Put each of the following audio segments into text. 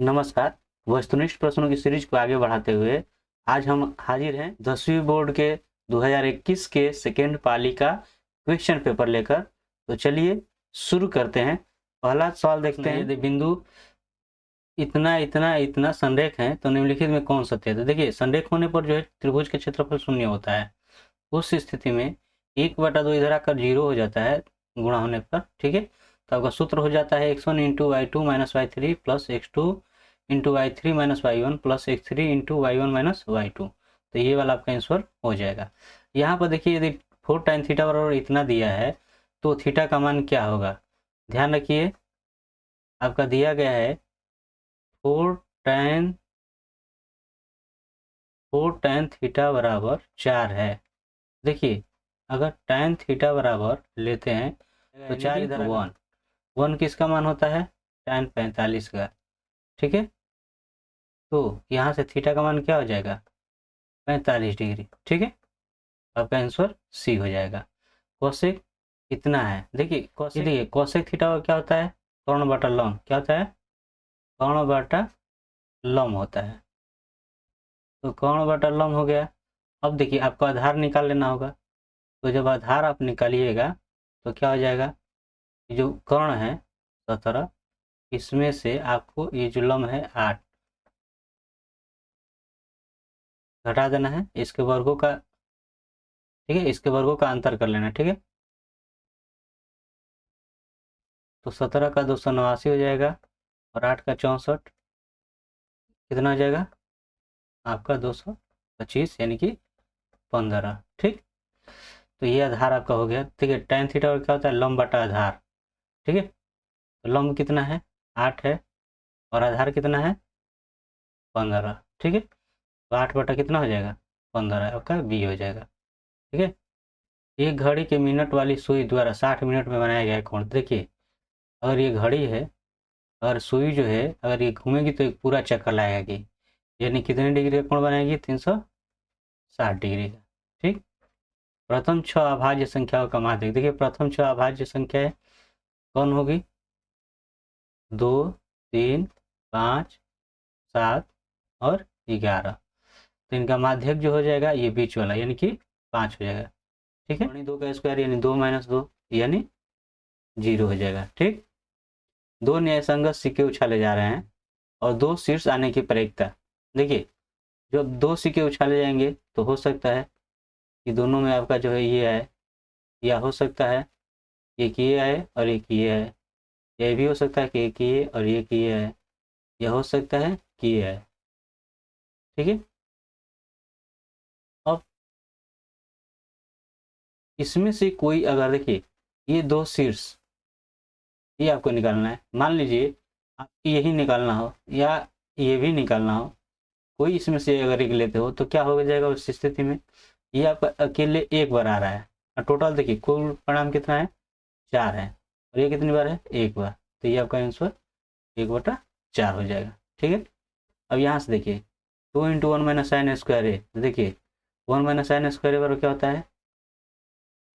नमस्कार। वस्तुनिष्ठ प्रश्नों की सीरीज को आगे बढ़ाते हुए आज हम हाजिर हैं 10वीं बोर्ड के 2021 के सेकेंड पाली का क्वेश्चन पेपर लेकर। तो चलिए शुरू करते हैं। पहला सवाल देखते हैं। यदि बिंदु इतना इतना इतना संरेख है तो निम्नलिखित में कौन सत्य है। तो देखिए, संरेख होने पर जो है त्रिभुज का क्षेत्रफल शून्य होता है। उस स्थिति में 1/2 इधर आकर 0 हो जाता है गुणा होने पर। ठीक है, तो आपका सूत्र हो जाता है x1 into y2 minus y3 plus x2 into y3 minus y1 plus x3 into y1 minus y2। तो ये वाला आपका आंसर हो जाएगा। यहाँ पर देखिए, यदि 4 tan थीटा बराबर इतना दिया है तो थीटा का मान क्या होगा। ध्यान रखिए, आपका दिया गया है 4 tan थीटा बराबर 4 है। देखिए, अगर tan थीटा बराबर लेते हैं तो 4 इधर 1 किसका मान होता है, tan 45 का। ठीक है, तो यहाँ से थीटा का मान क्या हो जाएगा, 45 डिग्री। ठीक है, आपका आंसर सी हो जाएगा। कोसेक कितना है, देखिए कोसेक थीटा क्या होता है, कर्ण बटा लंब। क्या होता है, कर्ण बटा लंब होता है। तो कर्ण बटा लंब हो गया। अब देखिए, आपको आधार निकाल लेना होगा। तो जब आधार आप निकालिएगा तो क्या हो जाएगा, जो कर्ण है 17, इसमें से आपको ये जो लंब है 8 घटा देना है। इसके वर्गों का, ठीक है, इसके वर्गों का अंतर कर लेना। ठीक है, तो 17 का 289 हो जाएगा और 8 का 64 कितना हो जाएगा आपका 225 यानी कि 15। ठीक, तो ये आधार आपका हो गया। ठीक है, tan थीटा और क्या होता है, लंब बटा आधार। ठीक है, तो लंब कितना है 8 है और आधार कितना है 15। ठीक है, तो 8 बटा कितना हो जाएगा 15, आपका बी हो जाएगा। ठीक है, एक घड़ी के मिनट वाली सुई द्वारा 60 मिनट में बनाया गया कोण। देखिए, अगर ये घड़ी है, अगर सुई जो है अगर ये घूमेगी तो एक पूरा चक्कर लगाएगी, यानी कितने डिग्री का कोण बनाएगी, 360 डिग्री का। ठीक, प्रथम 6 अभाज्य संख्याओं का माध्यक। देखिए, प्रथम 6 अभाज्य संख्याएं कौन होगी, 2, 3, 5, 7 और 11। तो इनका माध्यक जो हो जाएगा ये बीच वाला, यानी कि 5 हो जाएगा। ठीक है, 2 का स्क्वायर यानी 2 माइनस 2 यानी 0 हो जाएगा। ठीक, 2 न्यायसंगत सिक्के उछाले जा रहे हैं और 2 शीर्ष आने की प्रयोगता। देखिए, जब 2 सिक्के उछाले जाएंगे तो हो सकता है कि दोनों में आपका जो है ये आए, या हो सकता है एक ये आए और एक ये आए, यह भी हो सकता है कि एक ये और एक ये आए, यह हो सकता है कि ये आए। ठीक है, अब इसमें से कोई अगर, देखिए ये 2 शीर्ष, ये आपको निकालना है। मान लीजिए आपको यही निकालना हो या ये भी निकालना हो, कोई इसमें से अगर एक लेते हो तो क्या हो जाएगा उस स्थिति में, ये आपका अकेले एक बार आ रहा है और टोटल देखिए कुल परिणाम कितना है 4 है और ये कितनी बार है, एक बार। तो ये आपका आंसर 1/4 हो जाएगा। ठीक है, अब यहाँ से देखिए 2 इंटू 1 माइनस साइन स्क्वायर है। तो देखिए 1 माइनस साइन स्क्वायर बराबर क्या होता है,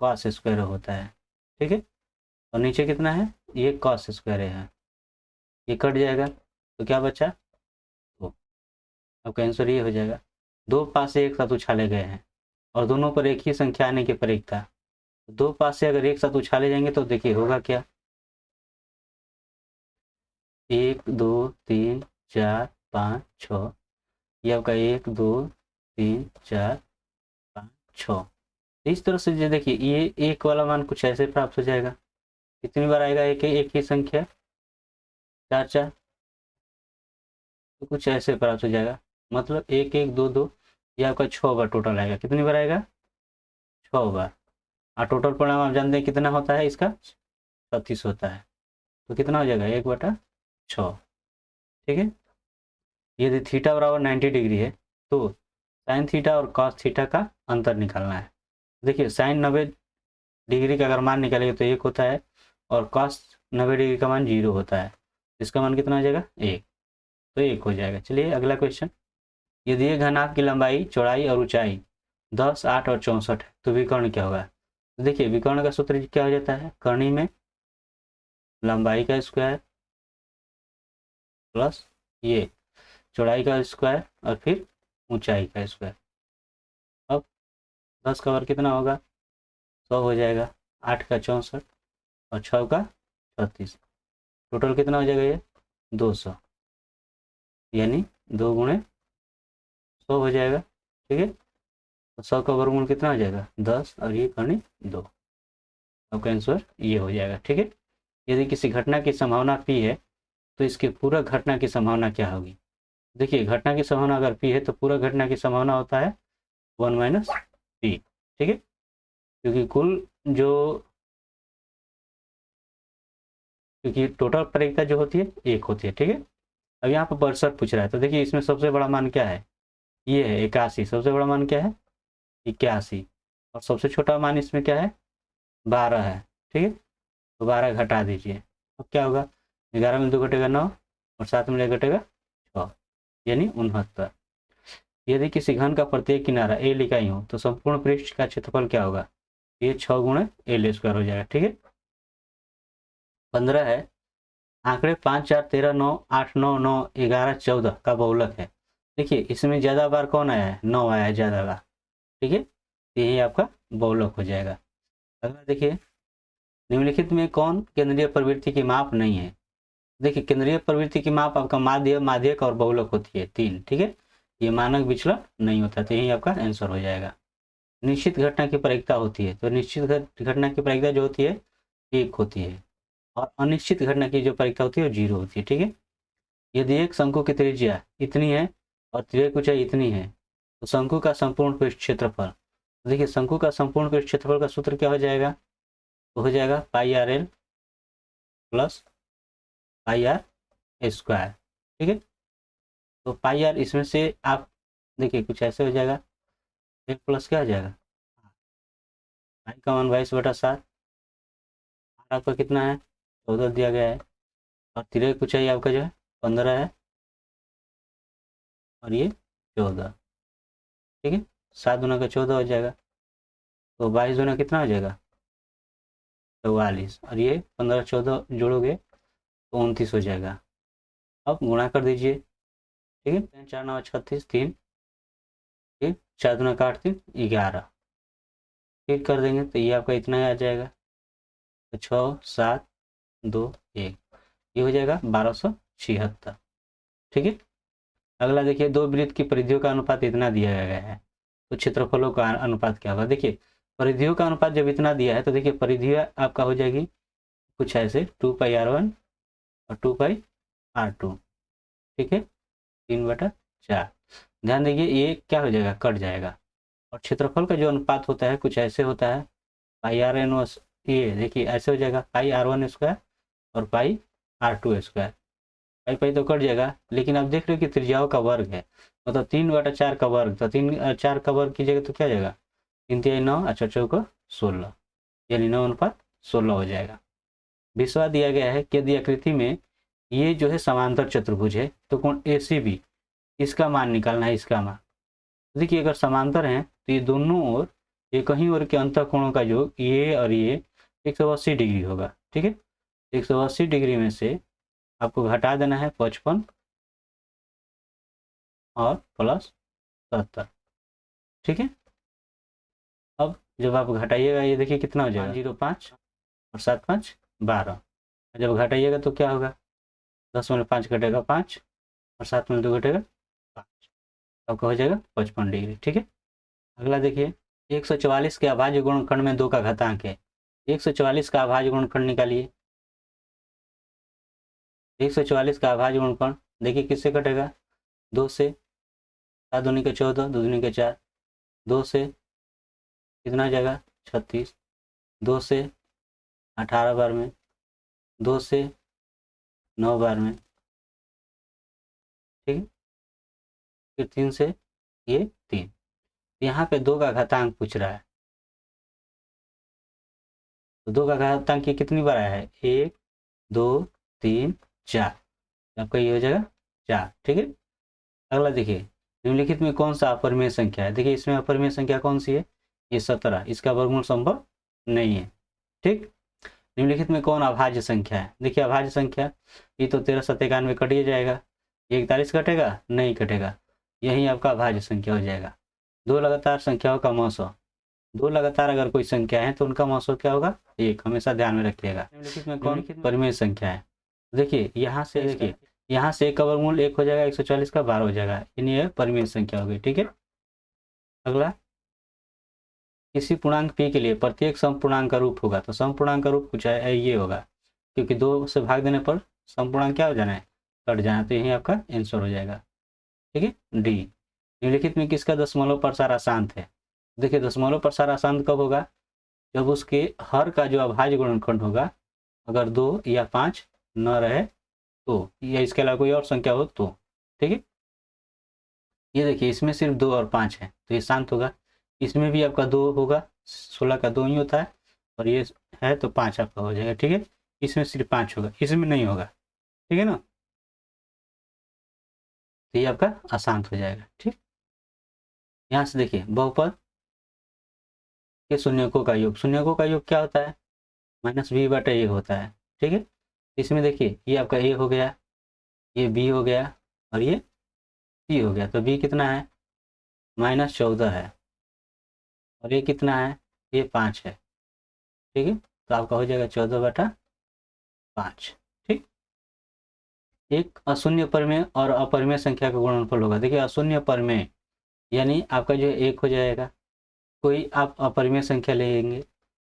कॉस स्क्वायर होता है। ठीक है, और नीचे कितना है, ये कॉस स्क्वायर है, ये कट जाएगा तो क्या बचा 2। आपका आंसर ये हो जाएगा। 2 पासे एक साथ उछाले गए हैं और दोनों पर एक ही संख्या आने की प्रयोग था। 2 पासे अगर एक साथ उछाले जाएंगे तो देखिए होगा क्या, 1 2 3 4 5 6, ये आपका 1 2 3 4 5 6। इस तरह से जो देखिए ये एक वाला मान कुछ ऐसे प्राप्त हो जाएगा। कितनी बार आएगा एक ही संख्या, 4 4, तो कुछ ऐसे प्राप्त हो जाएगा। मतलब 1 1 2 2, ये आपका 6 बार टोटल आएगा। कितनी बार आएगा, 6 बार। और टोटल परिणाम आप जानते हैं कितना होता है इसका, 36 होता है। तो कितना हो जाएगा 1/6। ठीक है, यदि थीटा बराबर 90 डिग्री है तो साइन थीटा और कॉस थीटा का अंतर निकालना है। देखिए साइन 90 डिग्री का अगर मान निकालेंगे तो 1 होता है और कॉस 90 डिग्री का मान 0 होता है। इसका मान कितना हो जाएगा 1, तो 1 हो जाएगा। चलिए अगला क्वेश्चन, यदि ये घनाभ की लंबाई चौड़ाई और ऊंचाई 10 8 और 64 है तो विकर्ण क्या होगा। तो देखिए विकर्ण का सूत्र क्या हो जाता है, कर्णी में लंबाई का स्क्वायर प्लस ये चौड़ाई का स्क्वायर और फिर ऊंचाई का स्क्वायर। अब 10 का वर्ग कितना होगा, 100 हो जाएगा। 8 का 64 और 6 का 36, टोटल कितना हो जाएगा ये 200, यानी 2 गुणे 100 हो जाएगा। ठीक है, तो 100 का वर्गमूल कितना हो जाएगा 10 और ये करनी 2, आपका आंसर ये हो जाएगा। ठीक है, यदि किसी घटना की संभावना p है तो इसके पूरा घटना की संभावना क्या होगी। देखिए घटना की संभावना अगर p है तो पूरा घटना की संभावना होता है 1 माइनस p। ठीक है, क्योंकि कुल जो क्योंकि टोटल प्रायिकता जो होती है 1 होती है। ठीक है, अब यहाँ पर 62 पूछ रहा है, तो देखिए इसमें सबसे बड़ा मान क्या है, ये है 81। सबसे बड़ा मान क्या है 81, और सबसे छोटा मान इसमें क्या है 12 है। ठीक है, तो 12 घटा दीजिए, अब क्या होगा 11 में 2 घटेगा 9 और 7 में घटेगा 6, यानी 69। यदि किसी घन का प्रत्येक किनारा a इकाई हो तो संपूर्ण पृष्ठ का क्षेत्रफल क्या होगा, ये 6 गुणे l स्क्वायर हो जाएगा। ठीक है, 15 है, आंकड़े 5 4 13 9 8 9 9 11 14 का बहुलक है। देखिए इसमें ज़्यादा बार कौन आया है 9 आया है ज़्यादा बार। ठीक है, यही आपका बहुलक हो जाएगा। अगला देखिए, निम्नलिखित में कौन केंद्रीय प्रवृत्ति की माप नहीं है। देखिए केंद्रीय प्रवृत्ति की माप आपका माध्य, माध्यक और बहुलक होती है 3। ठीक है, ये मानक विचलन नहीं होता, तो यही आपका आंसर हो जाएगा। निश्चित घटना की प्रायिकता होती है, तो निश्चित घटना की प्रायिकता जो होती है 1 होती है, और अनिश्चित घटना की जो प्रायिकता होती है वो 0 होती है। ठीक है, यदि एक शंकु की त्रिज्या इतनी है और तिर्यक ऊंचाई इतनी है तो शंकु का संपूर्ण पृष्ठ क्षेत्रफल, देखिए शंकु का संपूर्ण पृष्ठ क्षेत्रफल का सूत्र क्या हो जाएगा, तो हो जाएगा pi R L plus pi are square. ठीक है, तो पाई आर इसमें से आप देखिए कुछ ऐसे हो जाएगा, एक प्लस क्या हो जाएगा पाई का मान 22/7, आपका कितना है 14 दिया गया है, और तिर्यक ऊंचाई आपका जो है 15 है और ये 14। ठीक है, 7 गुना का 14 हो जाएगा, तो 22 गुना कितना हो जाएगा 44, और ये 15 14 जोड़ोगे तो 29 हो जाएगा। अब गुणा कर दीजिए। ठीक है, 4 9 36 3, ठीक 4 दुना का 8 3 11, ठीक कर देंगे तो ये आपका इतना ही आ जाएगा, तो 6 7 2 1, ये हो जाएगा 1276। ठीक है, अगला देखिए, दो वृत्त की परिधियों का अनुपात इतना दिया गया है तो क्षेत्रफलों का अनुपात क्या होगा। देखिए परिधियों का अनुपात जब इतना दिया है तो देखिए परिधियाँ आपका हो जाएगी कुछ ऐसे 2πr1 और 2πr2। ठीक है, 3/4। ध्यान देखिए ये क्या हो जाएगा कट जाएगा, और क्षेत्रफल का जो अनुपात होता है कुछ ऐसे होता है पाई आर एन, ये देखिए ऐसे हो जाएगा पाई r1 स्क्वायर और पाई r2 स्क्वायर। पाई पाई तो कट जाएगा, लेकिन आप देख रहे हो कि त्रिज्याओं का वर्ग है, मतलब 3/4 का वर्ग, तो 3/4 का वर्ग कीजिएगा तो क्या जाएगा 3 3 9 अच्छा 4 16, यानी 9/16 हो जाएगा। 20वां दिया गया है कि यदि आकृति में ये जो है समांतर चतुर्भुज है तो कोण ACB इसका मान निकालना है, इसका मान। देखिए अगर समांतर हैं तो ये दोनों ओर एक ही ओर के अंतर कोणों का योग ये और ये 180 डिग्री होगा। ठीक है, 180 डिग्री में से आपको घटा देना है 55 और प्लस 70। ठीक है, अब जब आप घटाइएगा ये देखिए कितना हो जाएगा 505 और 7 5 12, जब घटाइएगा तो क्या होगा 10 में 5 घटेगा 5 और 7 में 2 घटेगा 5, आपका हो जाएगा 55 डिग्री। ठीक है, अगला देखिए, 144 के अभाज्य गुणनखंड में 2 का घातांक है। 144 का अभाज्य गुणनखंड निकालिए। 144 का अभाज्य गुणनखंड देखिए किससे कटेगा 2 से, 7 दूनी के 14 2 दूनी के 4, 2 से कितना हो जाएगा 36, 2 से 18 बार में, 2 से 9 बार में। ठीक है, फिर 3 से ये 3, यहाँ पे 2 का घातांक पूछ रहा है, तो 2 का घातांक ये कितनी बार आया है 1 2 3 4, आपका ये हो जाएगा 4। ठीक है, अगला देखिए, निम्नलिखित में कौन सा अपरिमेय संख्या है। देखिए इसमें अपरिमेय संख्या कौन सी है ये 17, इसका वर्गमूल संभव नहीं है। ठीक, निम्नलिखित में कौन अभाज्य संख्या है। देखिए अभाज्य संख्या ये तो 13 7 91 कट ही जाएगा, ये 41 कटेगा नहीं कटेगा, यही आपका भाज्य संख्या हो जाएगा। दो लगातार संख्याओं का मौसम, दो लगातार अगर कोई संख्या है तो उनका मौसम क्या होगा? एक, हमेशा ध्यान में रखिएगा। निम्नलिखित में कौन परिमेय संख्या है? देखिए यहाँ से, देखिए यहाँ से एक का वर्गमूल 1 हो जाएगा, 140 का 12 हो जाएगा, यानी ये परिमेय संख्या हो गई। ठीक है, अगला, किसी पूर्णांक p के लिए प्रत्येक समपूर्णांक का रूप होगा, तो समपूर्णांक का रूप कुछ है ये होगा, क्योंकि 2 से भाग देने पर समपूर्णांक क्या हो जाना है? कट जाना, तो यही आपका आंसर हो जाएगा। ठीक है, डी। निम्नलिखित में किसका दशमलव प्रसार अशांत है? देखिए दशमलव प्रसार अशांत कब होगा? जब उसके हर का जो अभाज्य गुणनखंड होगा अगर 2 या 5 न रहे तो, या इसके अलावा कोई और संख्या हो तो। ठीक है, ये देखिए इसमें सिर्फ 2 और 5 है तो ये शांत होगा। इसमें भी आपका 2 होगा, 16 का 2 ही होता है, और ये है तो 5 आपका हो जाएगा। ठीक है, इसमें सिर्फ 5 होगा, इसमें नहीं होगा। ठीक है ना, तो ये आपका अशांत हो जाएगा। ठीक, यहाँ से देखिए बहुपद के शून्यकों का योग, शून्यकों का योग क्या होता है? -b/a होता है। ठीक है, इसमें देखिए ये आपका a हो गया, ये b हो गया, और ये c हो गया। तो b कितना है? -14 है, और ये कितना है? ये 5 है। ठीक है, तो आपका हो जाएगा 14/5। ठीक, एक अशून्य परिमेय और अपरिमेय संख्या का गुणनफल होगा। देखिए अशून्य परिमेय यानी आपका जो 1 हो जाएगा, कोई आप अपरिमेय संख्या लेंगे,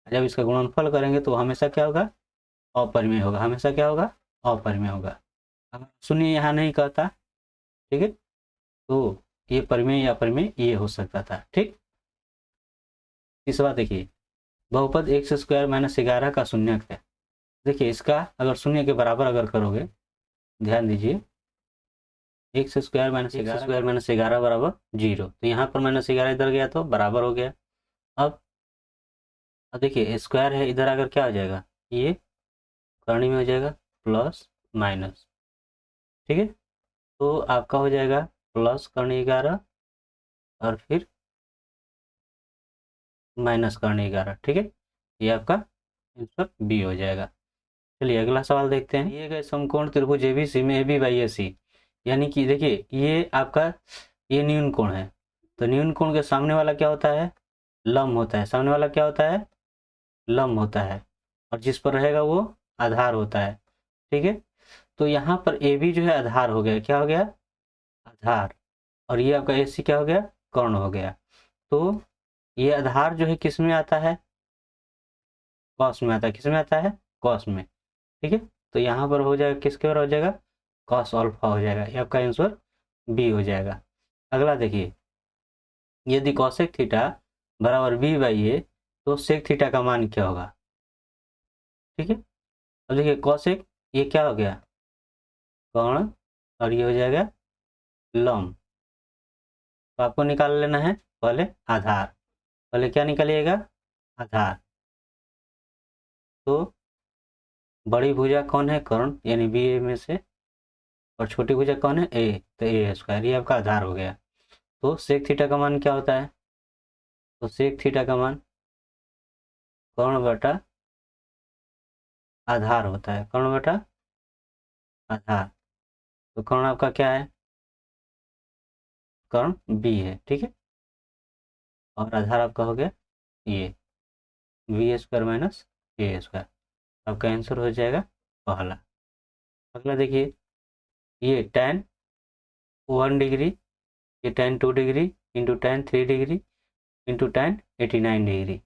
जब इसका गुणनफल करेंगे तो हमेशा क्या होगा? अपरिमेय होगा, हमेशा क्या होगा? अपरिमेय होगा। अगर शून्य यहाँ नहीं कहता, ठीक है, तो ये परिमेय या अपरिमेय ये हो सकता था। ठीक, तीसरा देखिए बहुपद x² - 11 का शून्यक है। देखिए इसका अगर शून्य के बराबर अगर करोगे, ध्यान दीजिए, x² - 11 बराबर 0, तो यहाँ पर -11 इधर गया तो बराबर हो गया। अब देखिए स्क्वायर है, इधर अगर क्या हो जाएगा? ये करनी में हो जाएगा प्लस माइनस। ठीक है, तो आपका हो जाएगा प्लस करनी 11 और फिर माइनस करनी 11। ठीक है, ये आपका आंसर बी हो जाएगा। चलिए अगला सवाल देखते हैं। दिए गए समकोण त्रिभुज एबीसी में AB बाई AC, यानी कि देखिए ये आपका ये न्यून कोण है, तो न्यून कोण के सामने वाला क्या होता है? लंब होता है। सामने वाला क्या होता है? लंब होता है, और जिस पर रहेगा वो आधार होता है। ठीक है, तो यहाँ पर AB जो है आधार हो गया, क्या हो गया? आधार, और ये आपका AC क्या हो गया? कर्ण हो गया। तो ये आधार जो है किस में आता है? कॉस में आता है। किस में आता है? कॉस में। ठीक है, तो यहाँ पर हो जाएगा किसके बराबर हो जाएगा? कॉस अल्फा हो जाएगा, ये आपका आंसर बी हो जाएगा। अगला देखिए, यदि कॉसेक थीटा बराबर बी बाई ए, तो सेक थीटा का मान क्या होगा? ठीक है, अब देखिए कॉसेक ये क्या हो गया? कर्ण, और ये हो जाएगा लंब। तो आपको निकाल लेना है पहले आधार, पहले क्या निकालिएगा? आधार। तो बड़ी भुजा कौन है? कर्ण, यानी बी ए में से, और छोटी भुजा कौन है? ए, तो A², ये आपका आधार हो गया। तो सेक थीटा का मान क्या होता है? तो सेक थीटा का मान कर्ण बटा आधार होता है, कर्ण बटा आधार। तो कर्ण आपका क्या है? कर्ण बी है। ठीक है, और आधार आपका हो गया ये b² - a²। आपका आंसर हो जाएगा पहला। अगला देखिए, ये tan 1 डिग्री, ये tan 2 degree into tan 3 degree into tan 89 degree.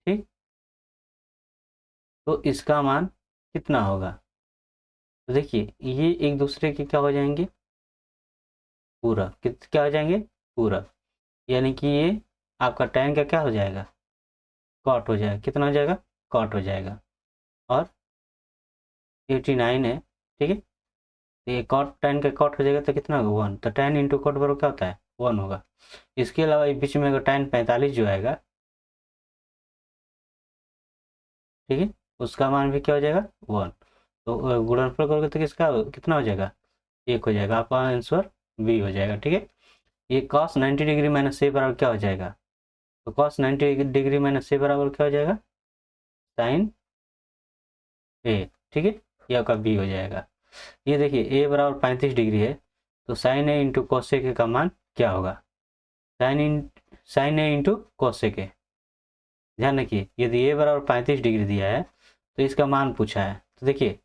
ठीक, तो इसका मान कितना होगा? तो देखिए ये एक दूसरे के क्या हो जाएंगे? पूरक। क्या हो जाएंगे? पूरक, यानी कि ये आपका tan का क्या हो जाएगा? कॉट हो जाएगा। कितना हो जाएगा? कॉट हो जाएगा, और 89 है। ठीक है, तो ये कॉट tan का कॉट हो जाएगा तो कितना होगा? 1। तो tan इंटू कॉट बराबर क्या होता है? 1 होगा। इसके अलावा इस बीच में अगर tan 45 जो आएगा, ठीक है, उसका मान भी क्या हो जाएगा? 1। तो गुणनफल करोगे तो किसका कितना हो जाएगा? 1 हो जाएगा। आपका आंसर बी हो जाएगा। ठीक है, ये cos 90 डिग्री माइनस ए बराबर क्या हो जाएगा? तो cos 90 डिग्री माइनस ए बराबर क्या हो जाएगा? साइन ए। ठीक है, ये आपका बी हो जाएगा। ये देखिए ए बराबर 35 डिग्री है, तो sine A into cosec A का मान क्या होगा? Sine A into cosec A. ध्यान रखिए, यदि ए बराबर 35 डिग्री दिया है तो इसका मान पूछा है, तो देखिए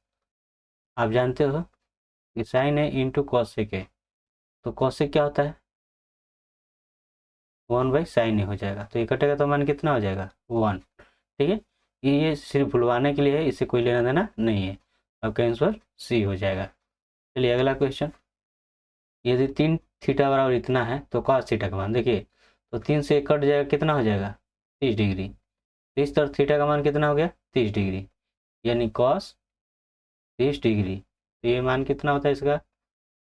आप जानते हो कि sine A into cosec A, तो कोसेक क्या होता है? 1/sin ए हो जाएगा, तो ये कटेगा तो मान कितना हो जाएगा? 1। ठीक है, ये सिर्फ भुलवाने के लिए है, इससे कोई लेना देना नहीं है। आपका आंसर सी हो जाएगा। चलिए अगला क्वेश्चन, यदि 3 थीटा बराबर इतना है तो cos थीटा का मान देखिए, तो 3 से कट जाएगा, कितना हो जाएगा? 30 डिग्री। तो इस तरफ थीटा का मान कितना हो गया? 30 डिग्री, यानी cos 30 डिग्री। तो ये मान कितना होता है इसका?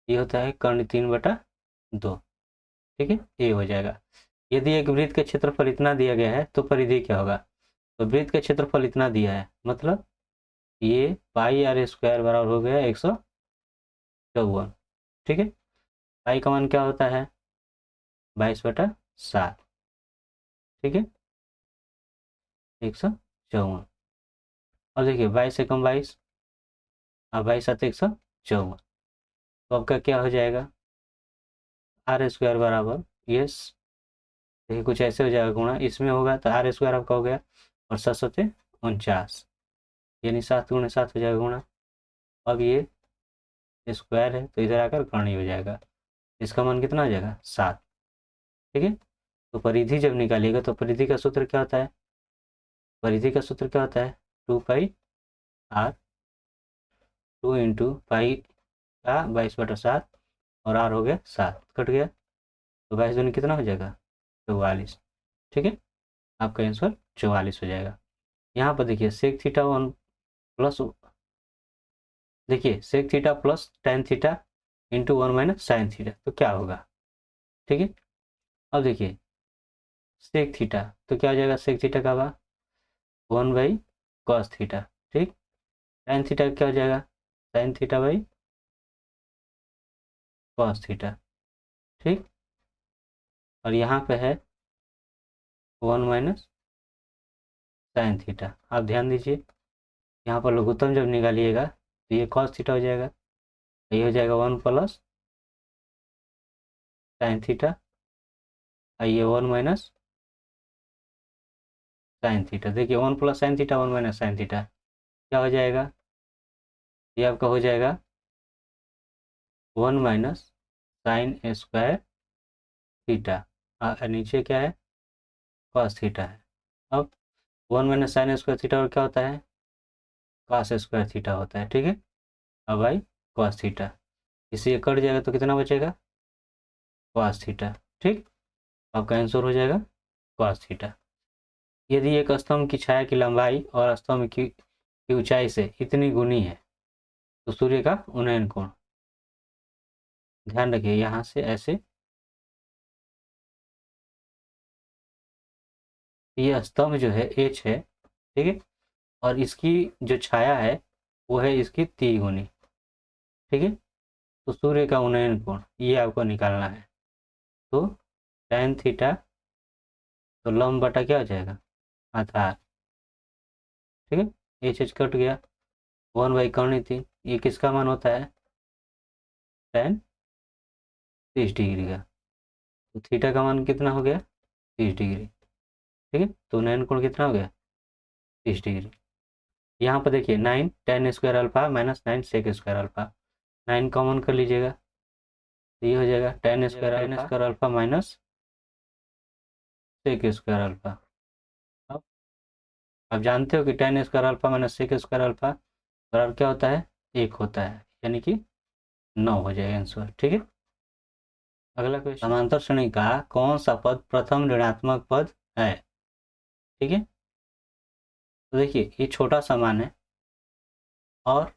ये होता है कर्ण 3/2। ठीक है, ये हो जाएगा। यदि एक वृत्त का क्षेत्रफल इतना दिया गया है तो परिधि क्या होगा? तो वृत्त का क्षेत्रफल इतना दिया है, मतलब ये पाई आर स्क्वायर बराबर हो गया 154। ठीक है, पाई का मान क्या होता है? 22/7। ठीक है, 154। और देखिए 22 से कम 22 और 22 7 154, तो आपका क्या हो जाएगा? आर स्क्वायर बराबर, यस देखिए कुछ ऐसे हो जाएगा, गुणा इसमें होगा तो आर स्क्वायर आपका हो गया, और 749, यानी 7 × 7 हो जाएगा गुणा। अब ये स्क्वायर है तो इधर आकर कर्ण ही हो जाएगा, इसका मान कितना हो जाएगा? 7। ठीक है, तो परिधि जब निकालिएगा तो परिधि का सूत्र क्या होता है? परिधि का सूत्र क्या होता है? 2πr, 2 × पाई का 22/7 और r हो गया 7, कट गया, तो 22 दूनी कितना हो जाएगा? 44। ठीक है, आपका आंसर 44 हो जाएगा। यहाँ पर देखिए सेक थीटा 1 प्लस, देखिए sec theta plus tan theta into 1 - sin theta, तो क्या होगा? ठीक है, अब देखिए सेक थीटा, तो क्या हो जाएगा? सेक थीटा का बा 1/cos थीटा। ठीक, tan थीटा क्या हो जाएगा? sin theta cos theta. ठीक, और यहाँ पे है 1 - sin थीटा। आप ध्यान दीजिए, यहाँ पर लघुत्तम जब निकालिएगा तो ये cos थीटा हो जाएगा, ये हो जाएगा 1 + sin थीटा, और ये 1 - sin थीटा। देखिए 1 + sin थीटा 1 - sin थीटा क्या हो जाएगा? ये आपका हो जाएगा 1 - sin स्क्वायर थीटा, और नीचे क्या है? cos थीटा है। अब 1 - sin स्क्वायर थीटा और क्या होता है? cos स्क्वायर थीटा होता है। ठीक है, अब भाई cos थीटा, इसे ये कट जाएगा तो कितना बचेगा? cos theta. ठीक, आपका आंसर हो जाएगा cos थीटा। यदि एक स्तंभ की छाया की लंबाई और स्तंभ की ऊंचाई से इतनी गुनी है तो सूर्य का उन्नयन कोण, ध्यान रखिए यहाँ से ऐसे, ये स्तंभ जो है h है, ठीक है, और इसकी जो छाया है वो है इसकी 3 गुनी। ठीक है, तो सूर्य का उन्नयन कोण ये आपको निकालना है, तो tan थीटा, तो लंब बटा क्या हो जाएगा? आधार। ठीक है, एच कट गया, 1/कर्ण 3, ये किसका मान होता है? tan 30 डिग्री का, तो थीटा का मान कितना हो गया? 30 डिग्री। ठीक है, तो उन्नयन कोण कितना हो गया? 30 डिग्री। यहाँ पर देखिए 9 tan square alpha minus 9 sec square alpha, 9 common कर लीजिएगा, तो ये हो जाएगा tan square alpha minus sec square alpha. अब आप जानते हो कि tan square alpha minus sec square alpha बराबर क्या होता है? 1 होता है, यानी कि 9 हो जाएगा आंसर। ठीक है, अगला क्वेश्चन, समांतर श्रेणी का कौन सा पद प्रथम ऋणात्मक पद है? ठीक है, तो देखिए ये छोटा सा मान है, और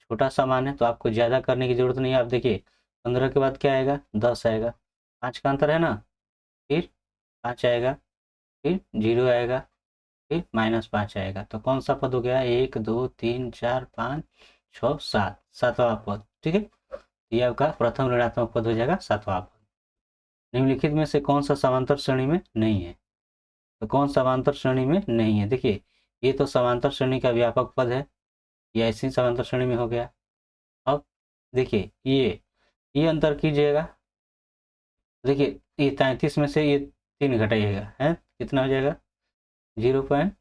छोटा सा मान है तो आपको ज़्यादा करने की जरूरत नहीं है। आप देखिए 15 के बाद क्या आएगा? 10 आएगा, 5 का अंतर है ना, फिर 5 आएगा, फिर 0 आएगा, फिर -5 आएगा, तो कौन सा पद हो गया? 1 2 3 4 5 6 7, सातवां पद। ठीक है, ये आपका प्रथम ऋणात्मक पद हो जाएगा, सातवां पद। निम्नलिखित में से कौन सा समांतर श्रेणी में नहीं है? तो कौन समांतर श्रेणी में नहीं है? देखिए ये तो समांतर श्रेणी का व्यापक पद है, ये ऐसी समांतर श्रेणी में हो गया। अब देखिए ये अंतर कीजिएगा, देखिए ये 33 में से ये 3 घटाइएगा, है कितना हो जाएगा 0 पॉइंट,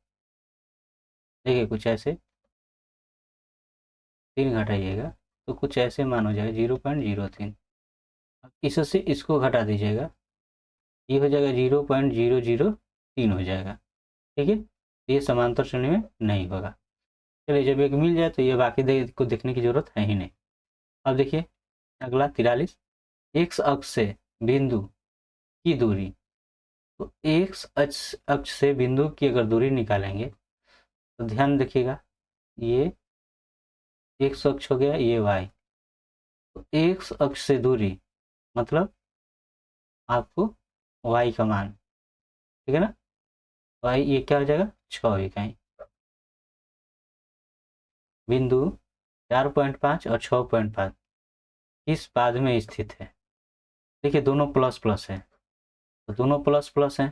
देखिए कुछ ऐसे 3 घटाइएगा तो कुछ ऐसे मान हो जाएगा 0.03। इससे इसको घटा दीजिएगा, ये हो जाएगा 0.003 हो जाएगा, ठीक है। ये समांतर श्रेणी में नहीं होगा। चलिए जब एक मिल जाए तो ये बाकी को देखने की जरूरत है ही नहीं। अब देखिए अगला 43, एक्स अक्ष से बिंदु की दूरी, तो एक्स अक्ष से बिंदु की अगर दूरी निकालेंगे तो ध्यान देखिएगा, ये एक्स अक्ष हो गया, ये वाई, तो एक्स अक्ष से दूरी मतलब आपको वाई का मान, ठीक है ना, वाई ये क्या हो जाएगा 6 इकाई, बिंदु 4.5 और 6.5 इस पाद में स्थित है। देखिए दोनों प्लस प्लस है, तो दोनों प्लस प्लस हैं,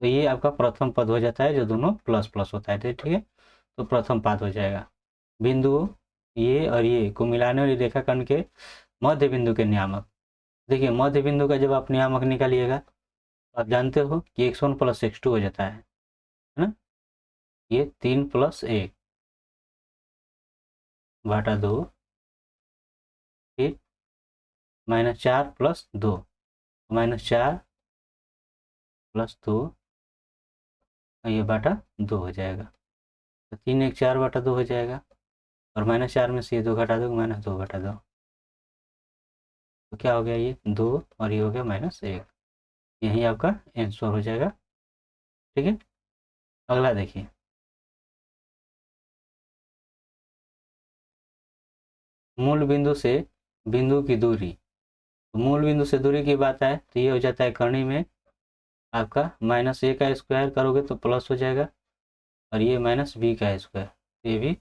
तो ये आपका प्रथम पद हो जाता है जो दोनों प्लस प्लस होता है, ठीक है। तो प्रथम पाद हो जाएगा। बिंदु ये और ये को मिलाने वाली रेखाखंड के मध्य बिंदु के नियामक, देखिए मध्य बिंदु का जब आप नियामक निकालिएगा तो आप जानते हो कि x1 प्लस x2 हो जाता है ना, ये 3 प्लस 1 बटा 2, फिर -4 प्लस 2, -4 प्लस 2, ये बटा 2 हो जाएगा, तो 3 1 4 बटा 2 हो जाएगा, और -4 में से ये 2 घटा दो, -2 बटा 2, तो क्या हो गया ये 2 और ये हो गया -1, यही आपका आंसर हो जाएगा, ठीक है। अगला देखिए, मूल बिंदु से बिंदु की दूरी, तो मूल बिंदु से दूरी की बात है तो ये हो जाता है करनी में आपका -a का स्क्वायर करोगे तो प्लस हो जाएगा, और ये -b का स्क्वायर, तो ये भी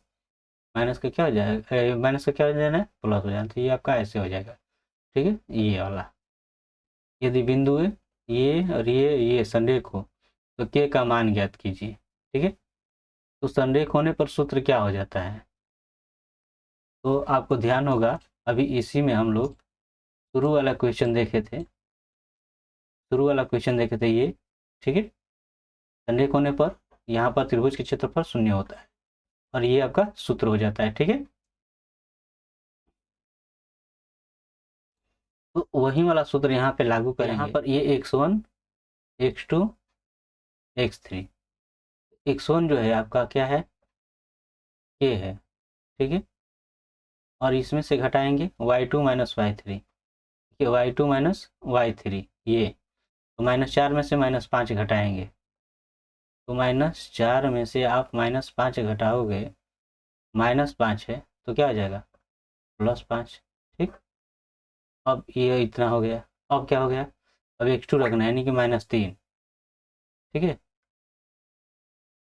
माइनस का क्या हो जाएगा, माइनस का क्या हो जाना है प्लस हो जाना, तो ये आपका ऐसे हो जाएगा, ठीक है। ये वाला यदि बिंदु है ये और ये संरेख हो तो के का मान ज्ञात कीजिए, ठीक है। तो संरेख होने पर सूत्र क्या हो जाता है, तो आपको ध्यान होगा अभी इसी में हम लोग शुरू वाला क्वेश्चन देखे थे, ये, ठीक है। संरेख होने पर यहाँ पर त्रिभुज के क्षेत्रफल 0 होता है और ये आपका सूत्र हो जाता है, ठीक है। तो वही वाला सूत्र यहाँ पे लागू करेंगे, यहाँ पर ये x1 x2 x3, x1 जो है आपका क्या है k है, ठीक है, और इसमें से घटाएंगे y2 minus y3, y2 minus y3 ये, तो -4 में से -5 घटाएंगे, तो -4 में से आप -5 घटाओगे, -5 है तो क्या हो जाएगा +5, ठीक। अब ये इतना हो गया, अब क्या हो गया, अब x2 रखना है यानी कि -3, ठीक है,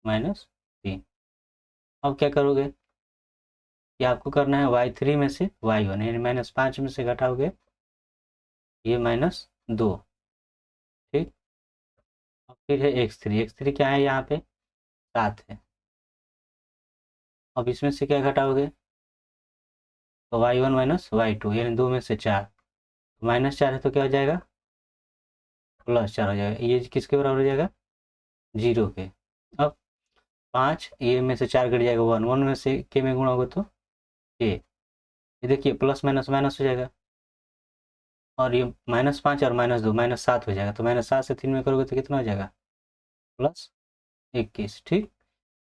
-3। अब क्या करोगे कि आपको करना है y3 में से y1 यानी -5 में से घटाओगे ये -2, ठीक। अब फिर है x3 क्या है यहाँ पे 7 है, अब इसमें से क्या घटाओगे तो y1 माइनस y2 यानी 2 में से 4, तो -4 है तो क्या हो जाएगा +4 हो जाएगा, ये किसके बराबर हो जाएगा 0 के। अब 5 ये में से 4 कट जाएगा 1, 1 में से के में गुणा होगा तो के, ये देखिए प्लस माइनस माइनस हो जाएगा, और ये -5 और -2 -7 हो जाएगा, तो -7 से 3 में करोगे तो कितना हो जाएगा +21, ठीक।